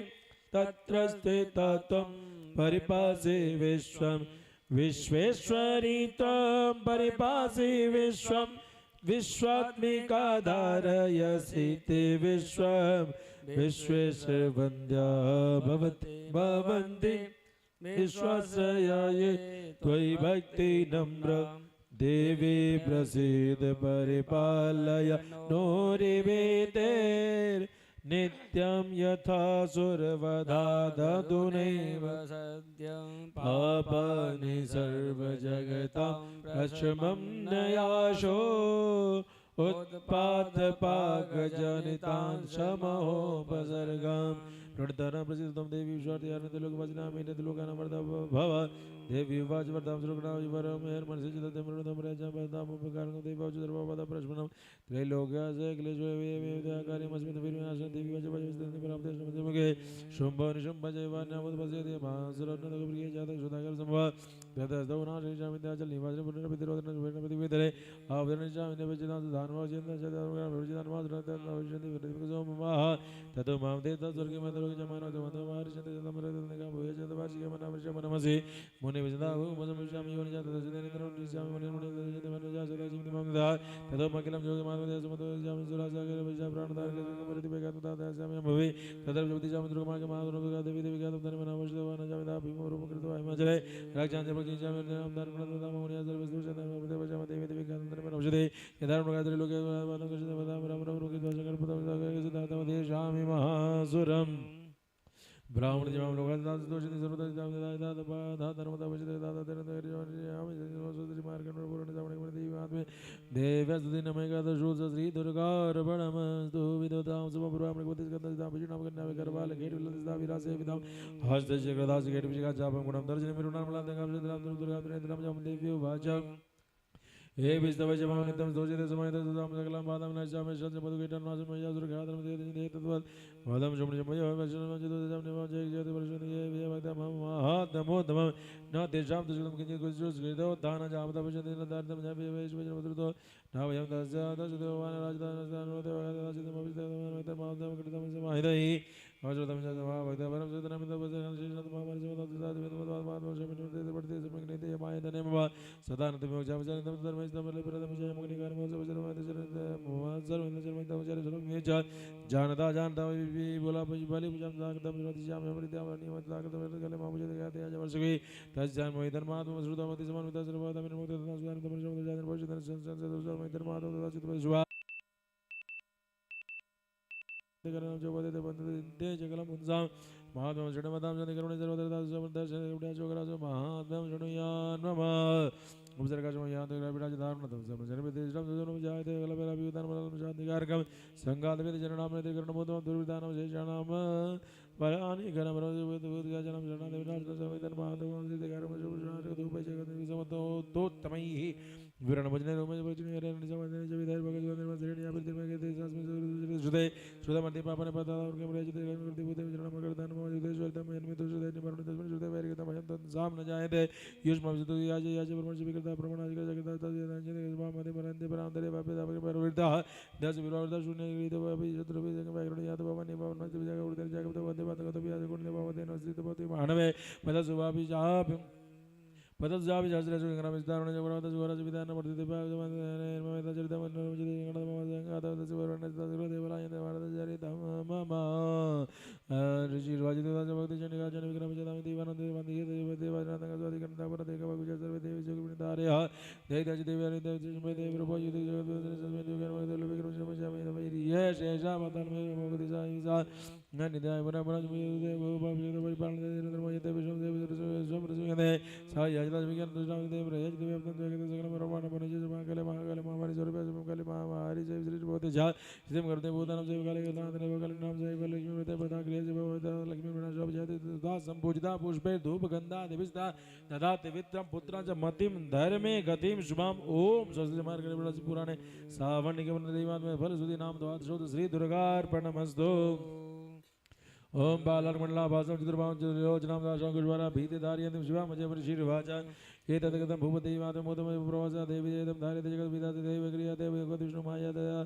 तत्र स्थिता त्वं परिपासि विश्वं विश्वेश्वरी त्वं परिपासि विश्वं विश्वात्मिका धारयसि ते विश्वं विश्वेश्वरवन्द्या भवति भवन्ति विश्वासयाये त्वयि भक्ति नम्र देवी प्रसीद परिपालय नो रिवेतेर् नित्यं यथा सुरवधा ददुनैव सद्यं पापानि सर्वजगतां प्रशमं नयाशो उत्पातपाकजनितान् शमहोपसर्गाम् प्रणतनं प्रसिद्धं देवी विश्वार्थियानन्दलोकवचनामेनलोकानामर्दा भव देवी उवाच वरदां सुरगणाविवरमेर्मनसिचिदत्यमृतमरेजपदामुपकारं देवावचुदर्वपदा प्रश्मनं त्रैलोक्यास्य क्लेशोऽस्मिन् विनाशं देवी वचपजमुखे शुम्भो निशुम्भ जैवान्यामुत्पश्यति महासुरन्नतप्रिये जातः सुधाकर संभव ततस्तौ नाशनिशामित्याचल निवासने पुनरपितिरोधनसुभेणपतिवेदरे आवरणनिशामिन्यपचिदानसुधानवाचिन्ताचदानवाचिन्ताचदानवाचिन्ति विरतिकसोममाः ततो मां ते तत्स्वर्गीयमतलोकजमानोजमतोमारिशन्ति मुनिविशदाहु मसमिष्यामि योनिजातदशदेनेन्द्रनिशामि मुनिर्मुनिर्निशामि ततो मखिलं योगमानवदेशमतोस्यामि सुरासागरविशा प्राणधारकप्रतिपेगात्मदास्यामि भवे तदर्भजगतिशामि दुर्गमार्गमाधुरमुगादेवी देविगातं धर्मनामोषितवानजामिदा भीमरूपकृत्वा हिमाचले राक्षाञ्चप्रकीशामि देवी देविगातं धर्मनामोषिते यदारुणगात्रे लोके रामदेशामि महासुरम् ब्राह्मण जमाम लोकांत दोषित सर्वदा देव्यस्तुति नमैकादशोत्स श्री दुर्गार्पणमस्तु विदोतां शुभपूर्वामृगवतिस्कन्दस्ताभिषणामकन्याविकरवालघेटविलतिस्ताभिरासेवितां हस्तश्चक्रदासघेटविशिखाचापं गुणं दर्शनमिरुणामलादङ्गां हे विस्तवजमां नित्यं स्तोषिते समयतसुतां सकलां पादां नश्यामि शतपदुकीटन्वासं मय्या सुरखादं देते तद्वत् वदं शुभ्रमयो महात्मोत्तमं न तेषां दुष्कृतं किञ्चित् कुशुष्कृतो दानजापदपश्यन्ति न दार्दं जपयवेश्वरमधुरतो न वयं तस्य दशदेवानराजदानस्तानोदेवगतदासितमविस्तमकृतमहितैः वज्रतं च भक्तपरं सुतनमितपदे सदा नतमोक्षापचारितं जानता जानता बोला बलि पूजा वर्षी तस्मी धर्मात्मश्रुतमति समन्वित सर्वदा जगलम पुंसाम महात्मा शरणमतां शरणकरुणे सर्वदर्शनोग्रासो महात्मा शरणुयान्मम उपसर्गशमयान्तराजधारणतं समजनमितेष्टं सुजनं जायते कलपेलाभियुतानमलं शान्तिकारकं संगातवेदजननामनेते करणबोधं दुर्विधानं शेषाणां परानि घनमरोजनं शरणदेवनाथसंविधानमाधवंसितकारमशुभशान्तोपैशगतसमतोत्तमैः विरणभजने रोमजपचिनियरनिजमदे श्रुतमध्य पापने पदार्कमरेजितगुरुदेवजनमगरदानमोदिदेश्वरतमयन्मितुश्रुतैर्निमरुणितस्मिन् जायते युष्मविषतो याज याज परमर्षिविकृतप्रमाणादिकजगदातरान्तरे दश विरोध शून्य मानवे पदसुभाभिशापि पदजापि संपूजिता पुष्पे धूप गंधा दिविस्ता ददाति वित्रं पुत्रां च मतिं धर्मे गतिं शुभाम ओम स्वस्ति पुराणे सावर्ण के देवात्म फल सुधि नाम द्वादशोत श्री दुर्गार्पणमस्तु ओम बालर्मण्डलाभासं चतुर्भावं चतुर्योजनां दाशां कुशवारा भीतिधारयन्तीं शिवां मजे परिशीर्वाचा एतद्गतं भूपतिमातमोदमय प्रवासा देवी एतं धार्यते जगद्विधाते देव क्रियाते विष्णु माया दया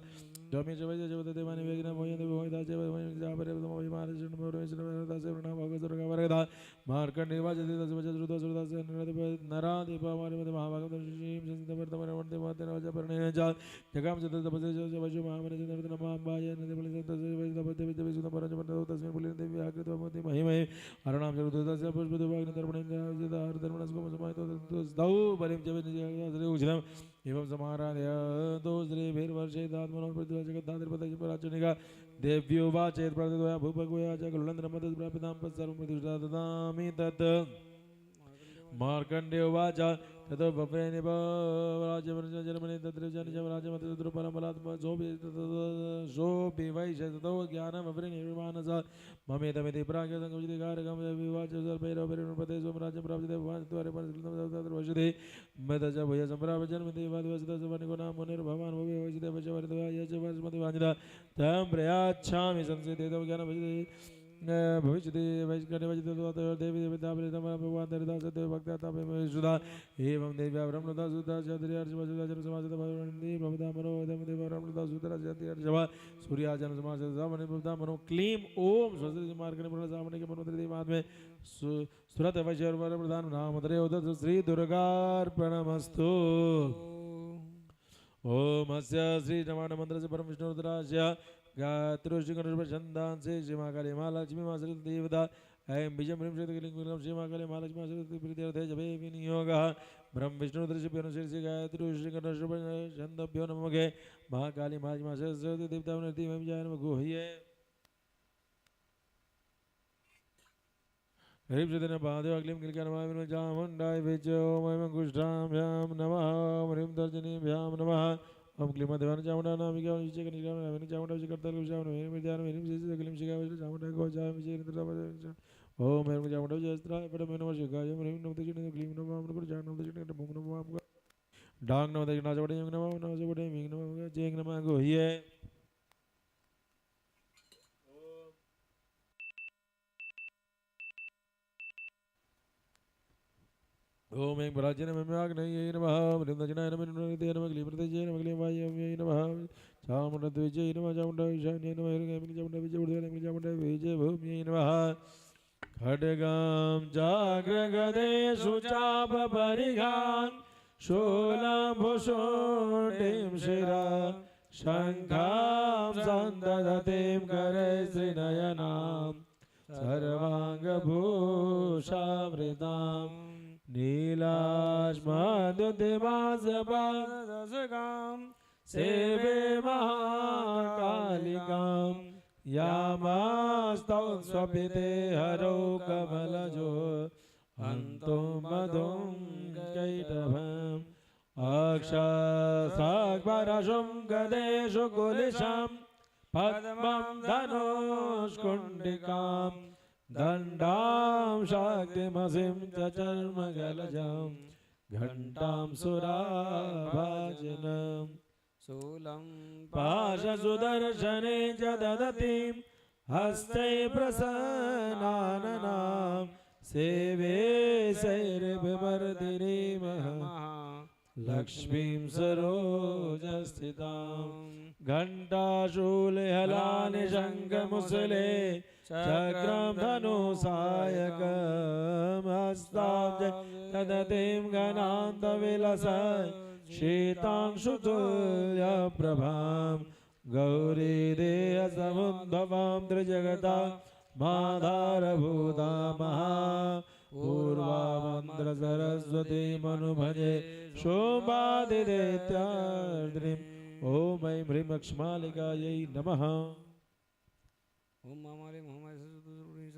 द्वमे च वैद्य जगत देवानि वेगिना मोयन्ते मोहिता च वयं जापरे तमो विमानशरणं परमेश्वरं दासे प्रणाम भगवत स्वर्गवरदा मार्कंडेय वाचते तस्य वचः श्रुत्वा श्रुतस्य नराधिपमारिमते महाभागं दर्शिं संसितवर्तमनवर्ते महतेनवचपर्णेन च जगाम च तपसे च वशो महामने नमाम्बाय नदिफलितस्य वैदपत्यविद्यविसुतपरञ्चपरतो तस्मिन् पुलिनदेवी आकृतवमति महिमहे हरणां च ऋतुतस्य पुष्पदुभाग्नितर्पणेन हरधर्मणस्कुमसमाहितो बलिं च विनिजयम् एवं समाराध्य तो श्रीभिर्वर्षेदात्मनो पृथ्वी जगद्धात्रिपदयपराचनिका देव्यो वा चेत् प्रददोया भूपगोया च कुलन्द्रमतः प्रापितां सर्वं प्रतिष्ठा ददामि तत् मार्कण्डेयो वाच ततो भवेनिव राज्यमर्जमने तत्र जनजमराज्यमतद्रुपलमलात्मजोऽपि वैश्य ततो ज्ञानमपरिनिर्माणस ममेदमिति प्राज्ञसङ्गविधिकारकं विवाच सर्वैरवपरिणपते स्वराज्यं प्राप्यते भवान् वशते मद च भूयसम्प्राप्य जन्मति वादिवसितसवर्णिको मुनिर्भवान् भवे वशिते वशवर्धया च वसमति वाञ्छिता तं प्रयाच्छामि संस्कृते तव ज्ञानवशिते भविष्यति वैष्कर्यवचितो देवी देवतापरितमभगवान्तरिदासदेव भक्तातापमेषुधा एवं देव्या ब्रह्मणुता सुता चतुर्यार्चवसुता जनसमासिता भगवन्ति भवता मनो देव ब्रह्मणुता सुतरा चतुर्यार्चवा सूर्याजन समासिता मनि भवता मनो क्लीं ओम स्वस्ति मार्गणे प्रणसामने के मनोदरि देवात्मे सुरत वैश्वर प्रधान नामधरे उदत श्री दुर्गार्पणमस्तु ओम अस्य श्री नमः मंत्रस्य परम विष्णु रुद्रास्य गात्रुष्टिकनुष्पछन्दान् से श्रीमाकाली महालक्ष्मी मासरित देवता ऐं बीजं ह्रीं श्रीकलिङ्गुलं श्रीमाकाली महालक्ष्मी मासरित प्रीत्यर्थे जपे विनियोगः ब्रह्म विष्णु दृश्यप्यनुशीर्षि गायत्रुष्टिकनुष्पछन्दभ्यो नमः महाकाली महालक्ष्मी मासरित देवता नृत्यं जय नमः गुह्ये ह्रीं श्रीधन पादेव अग्लिं किलकनमाय चामुण्डाय विचो मयमङ्कुष्ठाभ्यां नमः ह्रीं तर्जनीभ्यां नमः ओम क्लीमदेवान चामुंडा नामिका विजय कनिका नवीन चामुंडा विजय करता विजय नवीन विद्यान नवीन विजय कलिम शिगा विजय चामुंडा को जाय विजय इंद्र ओम मेरे चामुंडा विजय अस्त्र पड़ में नमः शिगा जय नवीन नमः जिने क्लीम नमः हम को जान नमः जिने भूम नमः हम डांग नमः जिने नाच बड़े नमः नाच बड़े मिंग नमः जेंग नमः को हिए ओम एक प्राचीन मम्याग्नये नमः वृंदजनाय नमः नृत्ये नमः क्लीप्रतेजय नमः क्लीवायम्ये नमः चामुण्डद्विजय नमः चामुण्डाविषाण्ये नमः हिरण्यमिनि चामुण्डा विजय उद्वयनमिनि चामुण्डा विजय भूम्यै नमः खड्गं चाग्रगदेषु चापपरिघान् शूलम्भुषोटिं शिरा शङ्खां सन्दधतीं करे श्रीनयनां सर्वाङ्गभूषावृताम् नीलाश्मद्युतिमासपादशकां सेवे महाकालिकां यामास्तौ स्वपिते हरौ कमलजो हन्तुं मधुं कैटभम् अक्षसाग्भरशुं गदेषु कुलिशं पद्मं धनुष्कुण्डिकां दण्डां शक्तिमसिं च चर्मगलजं घण्टां सुराभाजनं शूलं पाशसुदर्शने च ददतीं हस्ते प्रसन्नाननां सेवे सैर्विवर्धिनीमः लक्ष्मीं सरोजस्थितां घण्टाशूले हलानि शङ्खमुसले चक्रं धनुसायकं हस्तां ददतीं घनान्तविलसत् शीतांशुतुल्यप्रभां गौरीदेहसमुद्भवां त्रिजगता माधारभूता पूर्वामन्द्रसरस्वती मनुभजे शोभादिदेत्यार्द्रीं ॐ ऐं ह्रीं लक्ष्मालिकायै नमः। ओम मामाले मोहम्मद